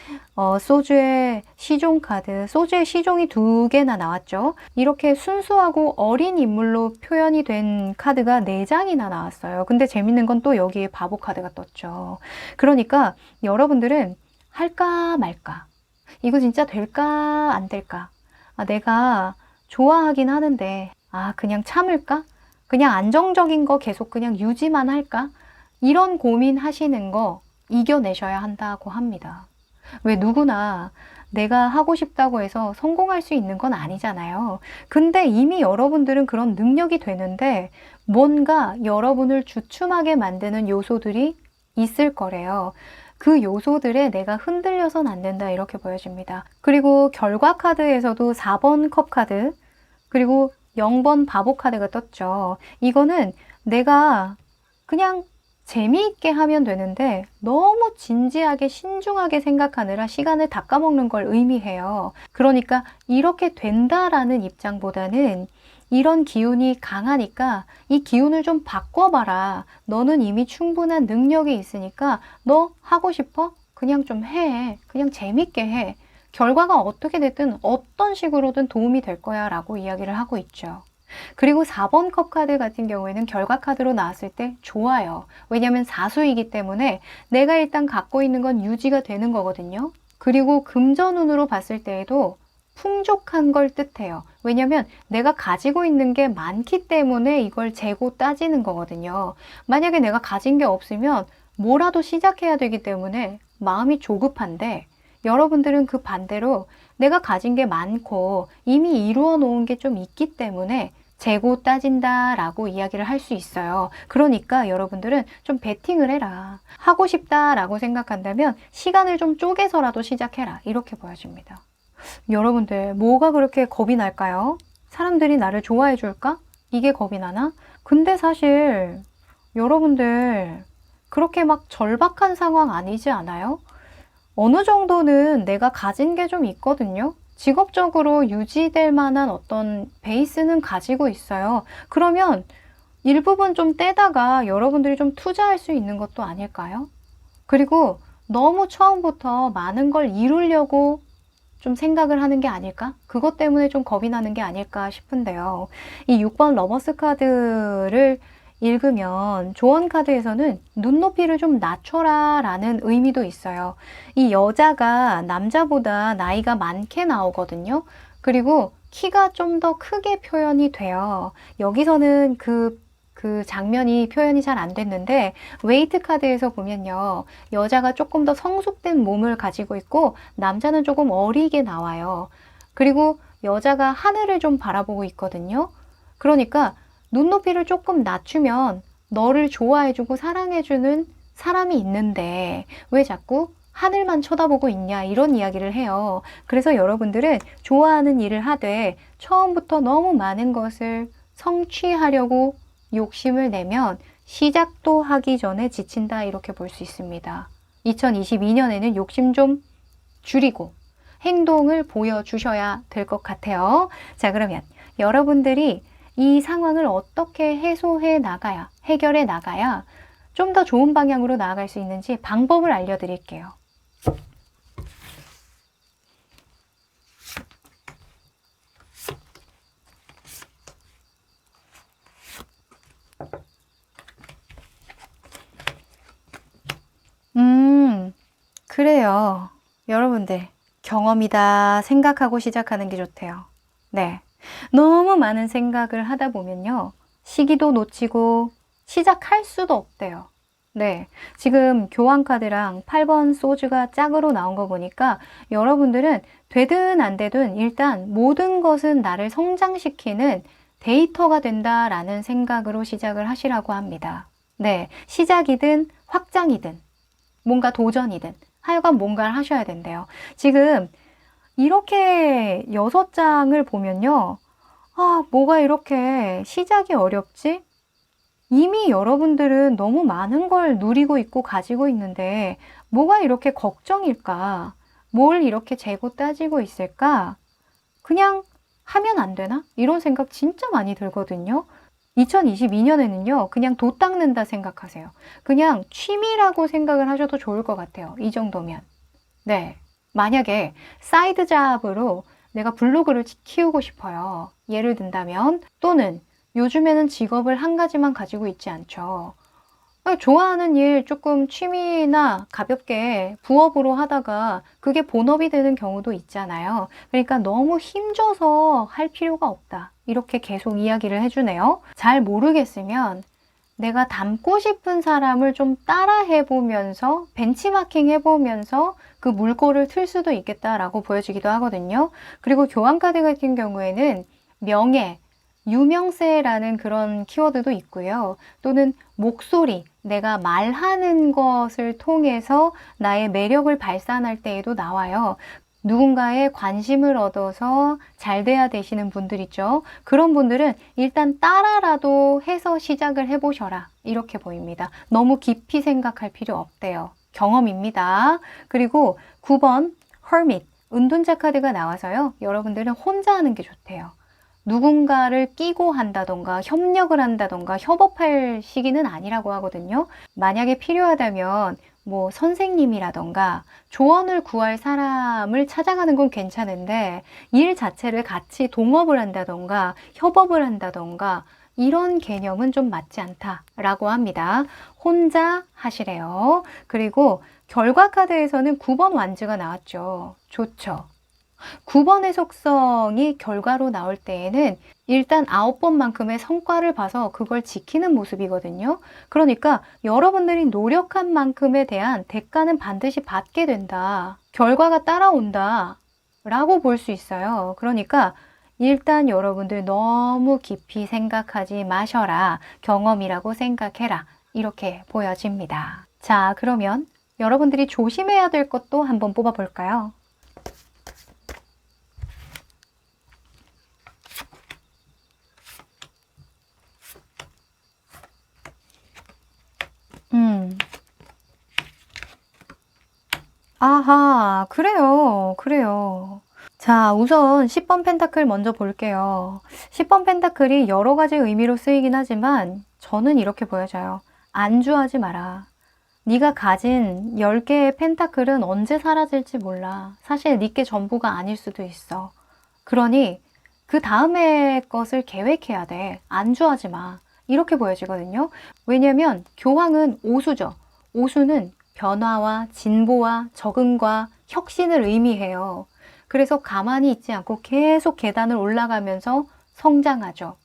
소주의 시종 카드, 소주의 시종이 2개나 나왔죠. 이렇게 순수하고 어린 인물로 표현이 된 카드가 4장이나 나왔어요. 근데 재밌는 건 또 여기에 바보 카드가 떴죠. 그러니까 여러분들은 할까 말까? 이거 진짜 될까 안 될까? 내가 좋아하긴 하는데 그냥 참을까? 그냥 안정적인 거 계속 그냥 유지만 할까? 이런 고민하시는 거 이겨내셔야 한다고 합니다. 왜 누구나 내가 하고 싶다고 해서 성공할 수 있는 건 아니잖아요. 근데 이미 여러분들은 그런 능력이 되는데 뭔가 여러분을 주춤하게 만드는 요소들이 있을 거래요. 그 요소들에 내가 흔들려선 안 된다 이렇게 보여집니다. 그리고 결과 카드에서도 4번 컵 카드 그리고 0번 바보 카드가 떴죠. 이거는 내가 그냥 재미있게 하면 되는데 너무 진지하게 신중하게 생각하느라 시간을 다 까먹는 걸 의미해요. 그러니까 이렇게 된다라는 입장보다는 이런 기운이 강하니까 이 기운을 좀 바꿔봐라. 너는 이미 충분한 능력이 있으니까 너 하고 싶어? 그냥 좀 해. 그냥 재밌게 해. 결과가 어떻게 됐든 어떤 식으로든 도움이 될 거야 라고 이야기를 하고 있죠. 그리고 4번 컵 카드 같은 경우에는 결과 카드로 나왔을 때 좋아요. 왜냐하면 사수이기 때문에 내가 일단 갖고 있는 건 유지가 되는 거거든요. 그리고 금전운으로 봤을 때에도 풍족한 걸 뜻해요. 왜냐하면 내가 가지고 있는 게 많기 때문에 이걸 재고 따지는 거거든요. 만약에 내가 가진 게 없으면 뭐라도 시작해야 되기 때문에 마음이 조급한데 여러분들은 그 반대로 내가 가진 게 많고 이미 이루어 놓은 게 좀 있기 때문에 재고 따진다라고 이야기를 할 수 있어요. 그러니까 여러분들은 좀 베팅을 해라. 하고 싶다라고 생각한다면 시간을 좀 쪼개서라도 시작해라. 이렇게 보여집니다. 여러분들 뭐가 그렇게 겁이 날까요? 사람들이 나를 좋아해 줄까? 이게 겁이 나나? 근데 사실 여러분들 그렇게 막 절박한 상황 아니지 않아요? 어느 정도는 내가 가진 게 좀 있거든요. 직업적으로 유지될 만한 어떤 베이스는 가지고 있어요. 그러면 일부분 좀 떼다가 여러분들이 좀 투자할 수 있는 것도 아닐까요? 그리고 너무 처음부터 많은 걸 이루려고 좀 생각을 하는 게 아닐까? 그것 때문에 좀 겁이 나는 게 아닐까 싶은데요. 이 6번 러버스 카드를 읽으면 조언 카드에서는 눈높이를 좀 낮춰라 라는 의미도 있어요. 이 여자가 남자보다 나이가 많게 나오거든요. 그리고 키가 좀 더 크게 표현이 돼요. 여기서는 그 장면이 표현이 잘 안 됐는데 웨이트 카드에서 보면요. 여자가 조금 더 성숙된 몸을 가지고 있고 남자는 조금 어리게 나와요. 그리고 여자가 하늘을 좀 바라보고 있거든요. 그러니까 눈높이를 조금 낮추면 너를 좋아해주고 사랑해주는 사람이 있는데 왜 자꾸 하늘만 쳐다보고 있냐 이런 이야기를 해요. 그래서 여러분들은 좋아하는 일을 하되 처음부터 너무 많은 것을 성취하려고 욕심을 내면 시작도 하기 전에 지친다 이렇게 볼 수 있습니다. 2022년에는 욕심 좀 줄이고 행동을 보여주셔야 될 것 같아요. 자, 그러면 여러분들이 이 상황을 어떻게 해소해 나가야, 해결해 나가야 좀 더 좋은 방향으로 나아갈 수 있는지 방법을 알려드릴게요. 그래요. 여러분들, 경험이다 생각하고 시작하는 게 좋대요. 네. 너무 많은 생각을 하다 보면요. 시기도 놓치고 시작할 수도 없대요. 네. 지금 교환카드랑 8번 소주가 짝으로 나온 거 보니까 여러분들은 되든 안 되든 일단 모든 것은 나를 성장시키는 데이터가 된다라는 생각으로 시작을 하시라고 합니다. 네. 시작이든 확장이든 뭔가 도전이든 하여간 뭔가를 하셔야 된대요. 지금 이렇게 6장을 보면요. 아, 뭐가 이렇게 시작이 어렵지? 이미 여러분들은 너무 많은 걸 누리고 있고 가지고 있는데 뭐가 이렇게 걱정일까? 뭘 이렇게 재고 따지고 있을까? 그냥 하면 안 되나? 이런 생각 진짜 많이 들거든요. 2022년에는요, 그냥 도 닦는다 생각하세요. 그냥 취미라고 생각을 하셔도 좋을 것 같아요. 이 정도면. 네. 만약에 사이드 잡으로 내가 블로그를 키우고 싶어요. 예를 든다면, 또는 요즘에는 직업을 한 가지만 가지고 있지 않죠. 좋아하는 일 조금 취미나 가볍게 부업으로 하다가 그게 본업이 되는 경우도 있잖아요. 그러니까 너무 힘줘서 할 필요가 없다. 이렇게 계속 이야기를 해주네요. 잘 모르겠으면 내가 닮고 싶은 사람을 좀 따라 해보면서 벤치마킹 해보면서 그 물꼬를 틀 수도 있겠다라고 보여지기도 하거든요. 그리고 교환카드 같은 경우에는 명예, 유명세라는 그런 키워드도 있고요. 또는 목소리, 내가 말하는 것을 통해서 나의 매력을 발산할 때에도 나와요. 누군가의 관심을 얻어서 잘 돼야 되시는 분들 있죠. 그런 분들은 일단 따라라도 해서 시작을 해보셔라. 이렇게 보입니다. 너무 깊이 생각할 필요 없대요. 경험입니다. 그리고 9번 Hermit, 은둔자 카드가 나와서요. 여러분들은 혼자 하는 게 좋대요. 누군가를 끼고 한다던가 협력을 한다던가 협업할 시기는 아니라고 하거든요. 만약에 필요하다면 뭐 선생님이라던가 조언을 구할 사람을 찾아가는 건 괜찮은데 일 자체를 같이 동업을 한다던가 협업을 한다던가 이런 개념은 좀 맞지 않다라고 합니다. 혼자 하시래요. 그리고 결과 카드에서는 9번 완즈가 나왔죠. 좋죠. 9번의 속성이 결과로 나올 때에는 일단 9번만큼의 성과를 봐서 그걸 지키는 모습이거든요. 그러니까 여러분들이 노력한 만큼에 대한 대가는 반드시 받게 된다. 결과가 따라온다. 라고 볼 수 있어요. 그러니까 일단 여러분들 너무 깊이 생각하지 마셔라. 경험이라고 생각해라. 이렇게 보여집니다. 자, 그러면 여러분들이 조심해야 될 것도 한번 뽑아볼까요? 아하, 그래요. 그래요. 자, 우선 10번 펜타클 먼저 볼게요. 10번 펜타클이 여러 가지 의미로 쓰이긴 하지만 저는 이렇게 보여져요. 안주하지 마라. 네가 가진 10개의 펜타클은 언제 사라질지 몰라. 사실 네게 전부가 아닐 수도 있어. 그러니 그 다음에 것을 계획해야 돼. 안주하지 마. 이렇게 보여지거든요. 왜냐면 교황은 오수죠. 오수는 변화와 진보와 적응과 혁신을 의미해요. 그래서 가만히 있지 않고 계속 계단을 올라가면서 성장하죠.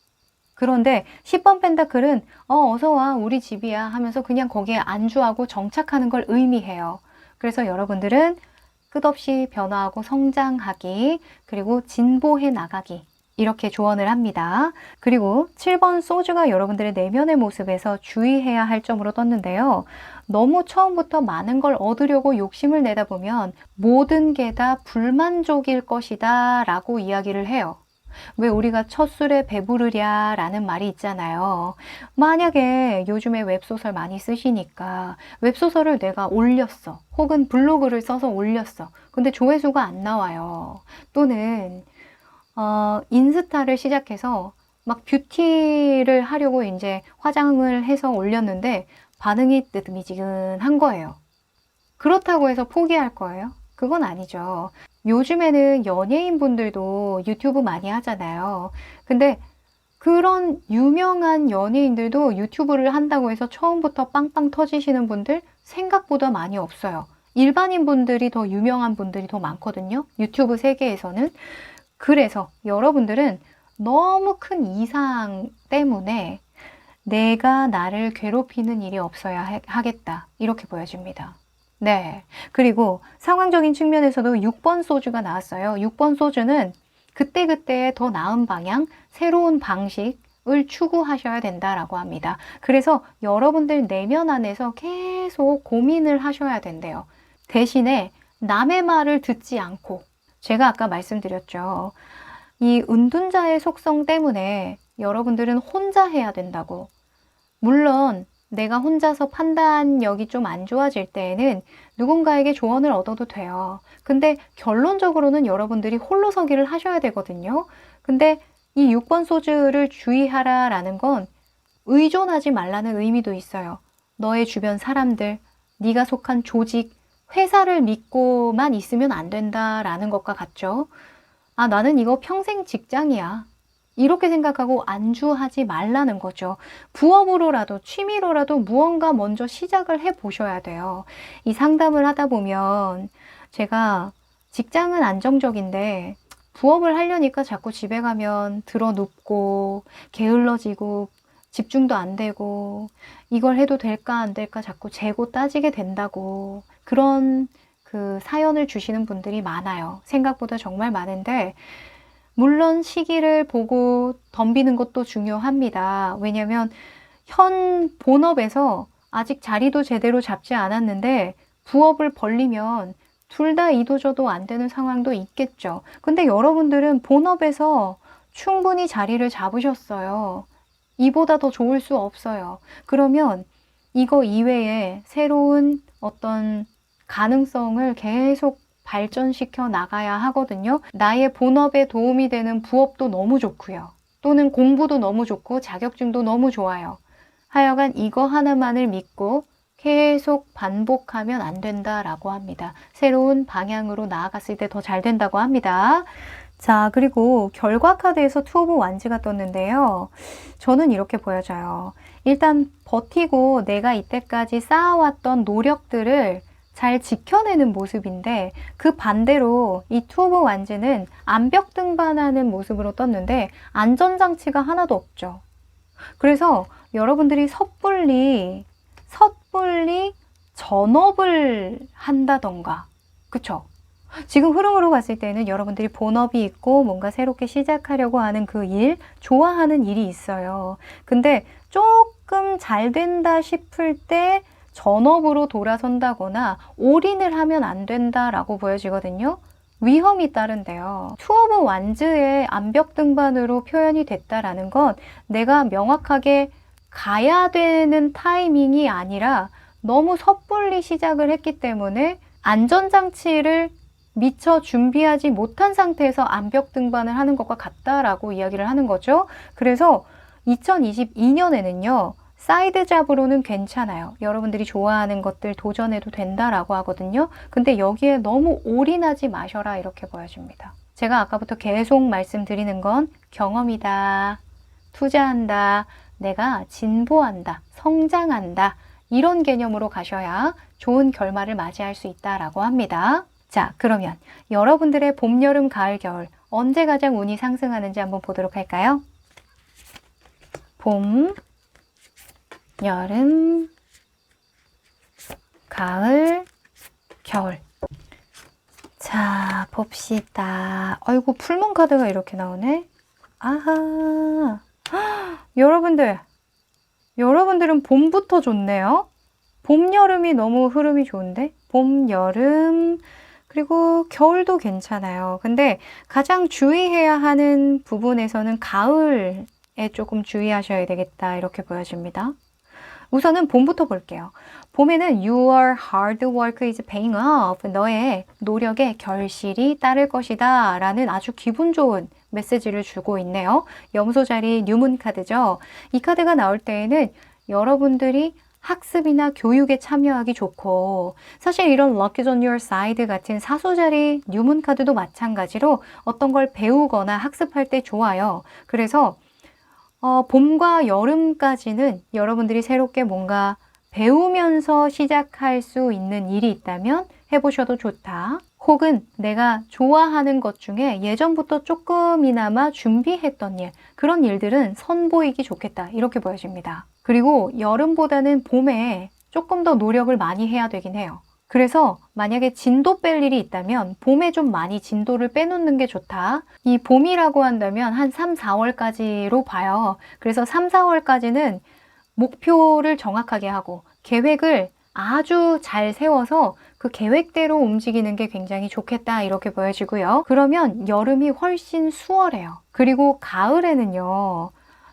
그런데 10번 펜타클은 어서 와 우리 집이야 하면서 그냥 거기에 안주하고 정착하는 걸 의미해요. 그래서 여러분들은 끝없이 변화하고 성장하기 그리고 진보해 나가기 이렇게 조언을 합니다. 그리고 7번 소주가 여러분들의 내면의 모습에서 주의해야 할 점으로 떴는데요. 너무 처음부터 많은 걸 얻으려고 욕심을 내다 보면 모든 게 다 불만족일 것이다 라고 이야기를 해요. 왜 우리가 첫 술에 배부르랴 라는 말이 있잖아요. 만약에 요즘에 웹소설 많이 쓰시니까 웹소설을 내가 올렸어. 혹은 블로그를 써서 올렸어. 근데 조회수가 안 나와요. 또는 인스타를 시작해서 막 뷰티를 하려고 이제 화장을 해서 올렸는데 반응이 뜨뜨미지근한 거예요. 그렇다고 해서 포기할 거예요? 그건 아니죠. 요즘에는 연예인분들도 유튜브 많이 하잖아요. 근데 그런 유명한 연예인들도 유튜브를 한다고 해서 처음부터 빵빵 터지시는 분들 생각보다 많이 없어요. 일반인 분들이 더 유명한 분들이 더 많거든요. 유튜브 세계에서는. 그래서 여러분들은 너무 큰 이상 때문에 내가 나를 괴롭히는 일이 없어야 하겠다. 이렇게 보여집니다. 네. 그리고 상황적인 측면에서도 6번 소주가 나왔어요. 6번 소주는 그때그때 더 나은 방향, 새로운 방식을 추구하셔야 된다라고 합니다. 그래서 여러분들 내면 안에서 계속 고민을 하셔야 된대요. 대신에 남의 말을 듣지 않고 제가 아까 말씀드렸죠. 이 은둔자의 속성 때문에 여러분들은 혼자 해야 된다고. 물론 내가 혼자서 판단력이 좀 안 좋아질 때에는 누군가에게 조언을 얻어도 돼요. 근데 결론적으로는 여러분들이 홀로서기를 하셔야 되거든요. 근데 이 6번 소주를 주의하라라는 건 의존하지 말라는 의미도 있어요. 너의 주변 사람들, 네가 속한 조직, 회사를 믿고만 있으면 안 된다라는 것과 같죠. 아, 나는 이거 평생 직장이야. 이렇게 생각하고 안주하지 말라는 거죠. 부업으로라도 취미로라도 무언가 먼저 시작을 해 보셔야 돼요. 이 상담을 하다 보면 제가 직장은 안정적인데 부업을 하려니까 자꾸 집에 가면 드러눕고 게을러지고 집중도 안 되고 이걸 해도 될까 안 될까 자꾸 재고 따지게 된다고 그런 그 사연을 주시는 분들이 많아요. 생각보다 정말 많은데 물론 시기를 보고 덤비는 것도 중요합니다. 왜냐하면 현 본업에서 아직 자리도 제대로 잡지 않았는데 부업을 벌리면 둘 다 이도저도 안 되는 상황도 있겠죠. 근데 여러분들은 본업에서 충분히 자리를 잡으셨어요. 이보다 더 좋을 수 없어요. 그러면 이거 이외에 새로운 어떤 가능성을 계속 발전시켜 나가야 하거든요. 나의 본업에 도움이 되는 부업도 너무 좋고요. 또는 공부도 너무 좋고 자격증도 너무 좋아요. 하여간 이거 하나만을 믿고 계속 반복하면 안 된다라고 합니다. 새로운 방향으로 나아갔을 때 더 잘 된다고 합니다. 자, 그리고 결과 카드에서 투 오브 완즈가 떴는데요. 저는 이렇게 보여져요. 일단 버티고 내가 이때까지 쌓아왔던 노력들을 잘 지켜내는 모습인데 그 반대로 이 투 오브 완즈는 암벽 등반하는 모습으로 떴는데 안전장치가 하나도 없죠. 그래서 여러분들이 섣불리 전업을 한다던가 그쵸? 지금 흐름으로 봤을 때는 여러분들이 본업이 있고 뭔가 새롭게 시작하려고 하는 그 일, 좋아하는 일이 있어요. 근데 조금 잘 된다 싶을 때 전업으로 돌아선다거나 올인을 하면 안 된다라고 보여지거든요. 위험이 따른대요. 투 오브 완즈의 암벽 등반으로 표현이 됐다라는 건 내가 명확하게 가야 되는 타이밍이 아니라 너무 섣불리 시작을 했기 때문에 안전장치를 미처 준비하지 못한 상태에서 암벽 등반을 하는 것과 같다라고 이야기를 하는 거죠. 그래서 2022년에는요. 사이드 잡으로는 괜찮아요. 여러분들이 좋아하는 것들 도전해도 된다라고 하거든요. 근데 여기에 너무 올인하지 마셔라 이렇게 보여집니다. 제가 아까부터 계속 말씀드리는 건 경험이다, 투자한다, 내가 진보한다, 성장한다 이런 개념으로 가셔야 좋은 결말을 맞이할 수 있다라고 합니다. 자, 그러면 여러분들의 봄, 여름, 가을, 겨울 언제 가장 운이 상승하는지 한번 보도록 할까요? 봄, 여름, 가을, 겨울. 자, 봅시다. 아이고, 풀문 카드가 이렇게 나오네. 아하. 여러분들은 봄부터 좋네요. 봄, 여름이 너무 흐름이 좋은데? 봄, 여름, 그리고 겨울도 괜찮아요. 근데 가장 주의해야 하는 부분에서는 가을에 조금 주의하셔야 되겠다. 이렇게 보여집니다. 우선은 봄부터 볼게요. 봄에는 Your hard work is paying off. 너의 노력에 결실이 따를 것이다. 라는 아주 기분 좋은 메시지를 주고 있네요. 염소 자리 뉴문 카드죠. 이 카드가 나올 때에는 여러분들이 학습이나 교육에 참여하기 좋고 사실 이런 Luck is on your side 같은 사수 자리 뉴문 카드도 마찬가지로 어떤 걸 배우거나 학습할 때 좋아요. 그래서 봄과 여름까지는 여러분들이 새롭게 뭔가 배우면서 시작할 수 있는 일이 있다면 해보셔도 좋다. 혹은 내가 좋아하는 것 중에 예전부터 조금이나마 준비했던 일, 그런 일들은 선보이기 좋겠다. 이렇게 보여집니다. 그리고 여름보다는 봄에 조금 더 노력을 많이 해야 되긴 해요. 그래서 만약에 진도 뺄 일이 있다면 봄에 좀 많이 진도를 빼놓는 게 좋다. 이 봄이라고 한다면 한 3, 4월까지로 봐요. 그래서 3, 4월까지는 목표를 정확하게 하고 계획을 아주 잘 세워서 그 계획대로 움직이는 게 굉장히 좋겠다 이렇게 보여지고요. 그러면 여름이 훨씬 수월해요. 그리고 가을에는요.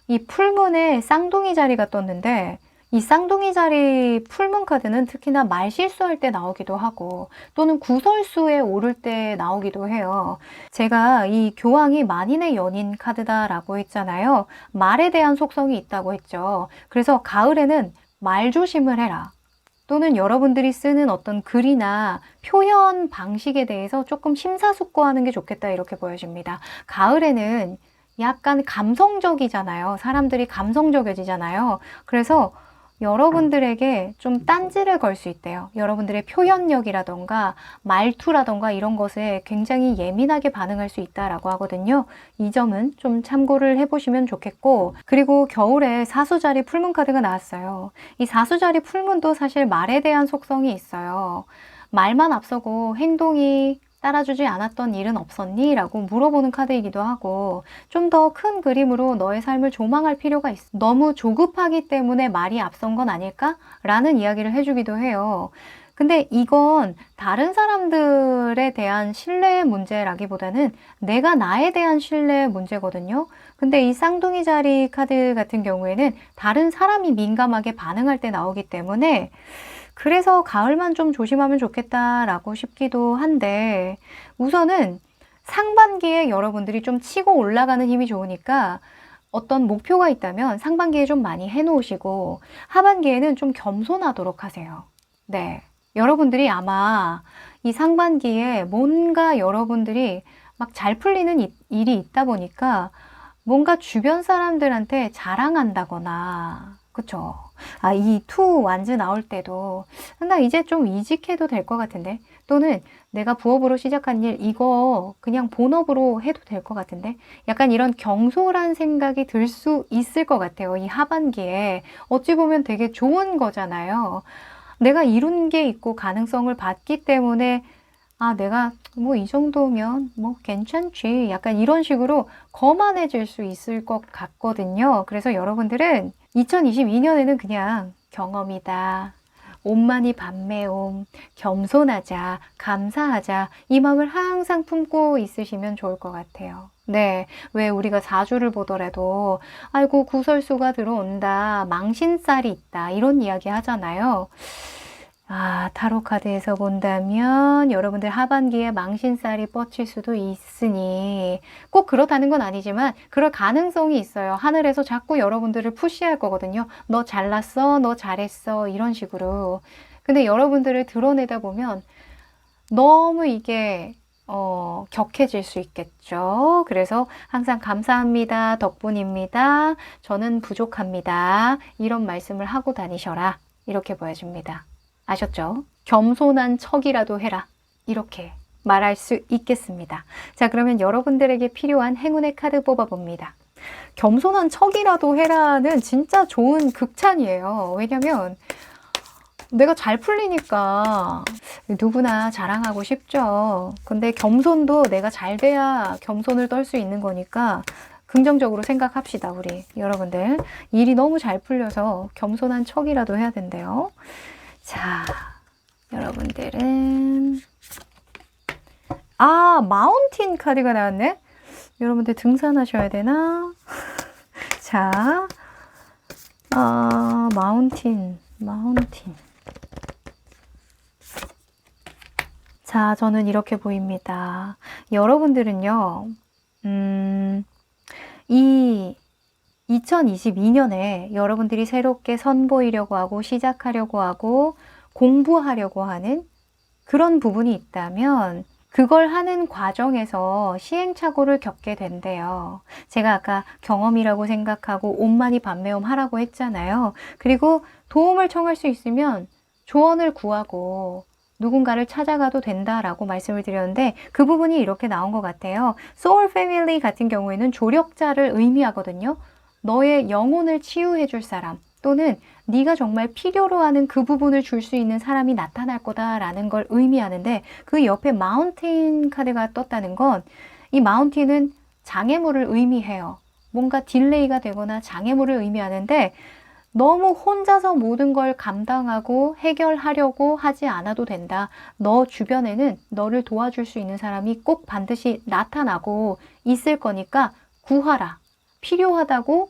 이 풀문에 쌍둥이 자리가 떴는데 이 쌍둥이 자리 풀문 카드는 특히나 말 실수할 때 나오기도 하고 또는 구설수에 오를 때 나오기도 해요. 제가 이 교황이 만인의 연인 카드다라고 했잖아요. 말에 대한 속성이 있다고 했죠. 그래서 가을에는 말 조심을 해라. 또는 여러분들이 쓰는 어떤 글이나 표현 방식에 대해서 조금 심사숙고하는 게 좋겠다 이렇게 보여집니다. 가을에는 약간 감성적이잖아요. 사람들이 감성적이잖아요. 그래서 여러분들에게 좀 딴지를 걸 수 있대요. 여러분들의 표현력이라던가 말투라던가 이런 것에 굉장히 예민하게 반응할 수 있다라고 하거든요. 이 점은 좀 참고를 해보시면 좋겠고 그리고 겨울에 사수자리 풀문 카드가 나왔어요. 이 사수자리 풀문도 사실 말에 대한 속성이 있어요. 말만 앞서고 행동이 따라주지 않았던 일은 없었니? 라고 물어보는 카드이기도 하고 좀 더 큰 그림으로 너의 삶을 조망할 필요가 있어. 너무 조급하기 때문에 말이 앞선 건 아닐까? 라는 이야기를 해주기도 해요. 근데 이건 다른 사람들에 대한 신뢰의 문제라기보다는 내가 나에 대한 신뢰의 문제거든요. 근데 이 쌍둥이 자리 카드 같은 경우에는 다른 사람이 민감하게 반응할 때 나오기 때문에 그래서 가을만 좀 조심하면 좋겠다라고 싶기도 한데 우선은 상반기에 여러분들이 좀 치고 올라가는 힘이 좋으니까 어떤 목표가 있다면 상반기에 좀 많이 해놓으시고 하반기에는 좀 겸손하도록 하세요. 네, 여러분들이 아마 이 상반기에 뭔가 여러분들이 막 잘 풀리는 일이 있다 보니까 뭔가 주변 사람들한테 자랑한다거나 그쵸? 아, 이 투 완즈 나올 때도 나 이제 좀 이직해도 될 것 같은데 또는 내가 부업으로 시작한 일 이거 그냥 본업으로 해도 될 것 같은데 약간 이런 경솔한 생각이 들 수 있을 것 같아요. 이 하반기에 어찌 보면 되게 좋은 거잖아요. 내가 이룬 게 있고 가능성을 봤기 때문에 아, 내가 뭐 이 정도면 뭐 괜찮지. 약간 이런 식으로 거만해질 수 있을 것 같거든요. 그래서 여러분들은 2022년에는 그냥 경험이다. 온만이 밤매옴, 겸손하자, 감사하자, 이 마음을 항상 품고 있으시면 좋을 것 같아요. 네, 왜 우리가 사주를 보더라도, 아이고, 구설수가 들어온다, 망신살이 있다, 이런 이야기 하잖아요. 아, 타로 카드에서 본다면 여러분들 하반기에 망신살이 뻗칠 수도 있으니 꼭 그렇다는 건 아니지만 그럴 가능성이 있어요. 하늘에서 자꾸 여러분들을 푸시할 거거든요. 너 잘났어, 너 잘했어, 이런 식으로. 근데 여러분들을 드러내다 보면 너무 이게 격해질 수 있겠죠. 그래서 항상 감사합니다, 덕분입니다, 저는 부족합니다, 이런 말씀을 하고 다니셔라. 이렇게 보여줍니다. 아셨죠? 겸손한 척이라도 해라. 이렇게 말할 수 있겠습니다. 자, 그러면 여러분들에게 필요한 행운의 카드 뽑아봅니다. 겸손한 척이라도 해라는 진짜 좋은 극찬이에요. 왜냐면 내가 잘 풀리니까 누구나 자랑하고 싶죠. 근데 겸손도 내가 잘 돼야 겸손을 떨 수 있는 거니까 긍정적으로 생각합시다, 우리 여러분들. 일이 너무 잘 풀려서 겸손한 척이라도 해야 된대요. 자, 여러분들은 마운틴 카드가 나왔네. 여러분들 등산하셔야 되나? 자, 마운틴. 자, 저는 이렇게 보입니다. 여러분들은요, 이 2022년에 여러분들이 새롭게 선보이려고 하고 시작하려고 하고 공부하려고 하는 그런 부분이 있다면 그걸 하는 과정에서 시행착오를 겪게 된대요. 제가 아까 경험이라고 생각하고 온만이 밤매움 하라고 했잖아요. 그리고 도움을 청할 수 있으면 조언을 구하고 누군가를 찾아가도 된다라고 말씀을 드렸는데 그 부분이 이렇게 나온 것 같아요. 소울 패밀리 같은 경우에는 조력자를 의미하거든요. 너의 영혼을 치유해 줄 사람 또는 네가 정말 필요로 하는 그 부분을 줄 수 있는 사람이 나타날 거다라는 걸 의미하는데 그 옆에 마운틴 카드가 떴다는 건 이 마운틴은 장애물을 의미해요. 뭔가 딜레이가 되거나 장애물을 의미하는데 너무 혼자서 모든 걸 감당하고 해결하려고 하지 않아도 된다. 너 주변에는 너를 도와줄 수 있는 사람이 꼭 반드시 나타나고 있을 거니까 구하라. 필요하다고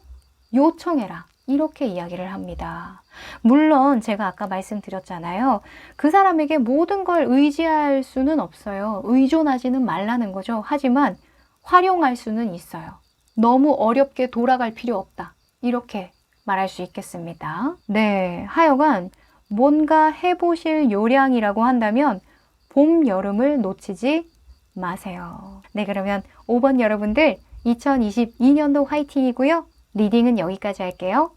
요청해라. 이렇게 이야기를 합니다. 물론 제가 아까 말씀드렸잖아요. 그 사람에게 모든 걸 의지할 수는 없어요. 의존하지는 말라는 거죠. 하지만 활용할 수는 있어요. 너무 어렵게 돌아갈 필요 없다. 이렇게 말할 수 있겠습니다. 네, 하여간 뭔가 해보실 요량이라고 한다면 봄, 여름을 놓치지 마세요. 네, 그러면 5번 여러분들 2022년도 화이팅이고요. 리딩은 여기까지 할게요.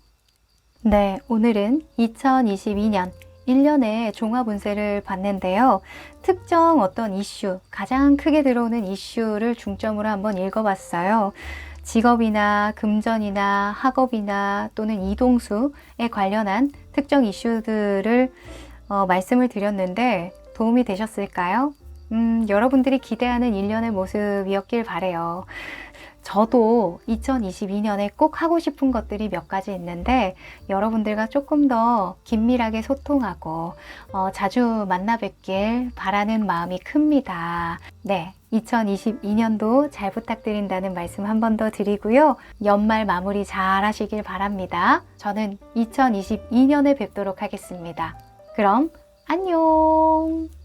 네, 오늘은 2022년 1년의 종합 운세를 봤는데요. 특정 어떤 이슈, 가장 크게 들어오는 이슈를 중점으로 한번 읽어봤어요. 직업이나 금전이나 학업이나 또는 이동수에 관련한 특정 이슈들을 말씀을 드렸는데 도움이 되셨을까요? 여러분들이 기대하는 1년의 모습이었길 바래요. 저도 2022년에 꼭 하고 싶은 것들이 몇 가지 있는데 여러분들과 조금 더 긴밀하게 소통하고 자주 만나 뵙길 바라는 마음이 큽니다. 네, 2022년도 잘 부탁드린다는 말씀 한 번 더 드리고요. 연말 마무리 잘 하시길 바랍니다. 저는 2022년에 뵙도록 하겠습니다. 그럼 안녕!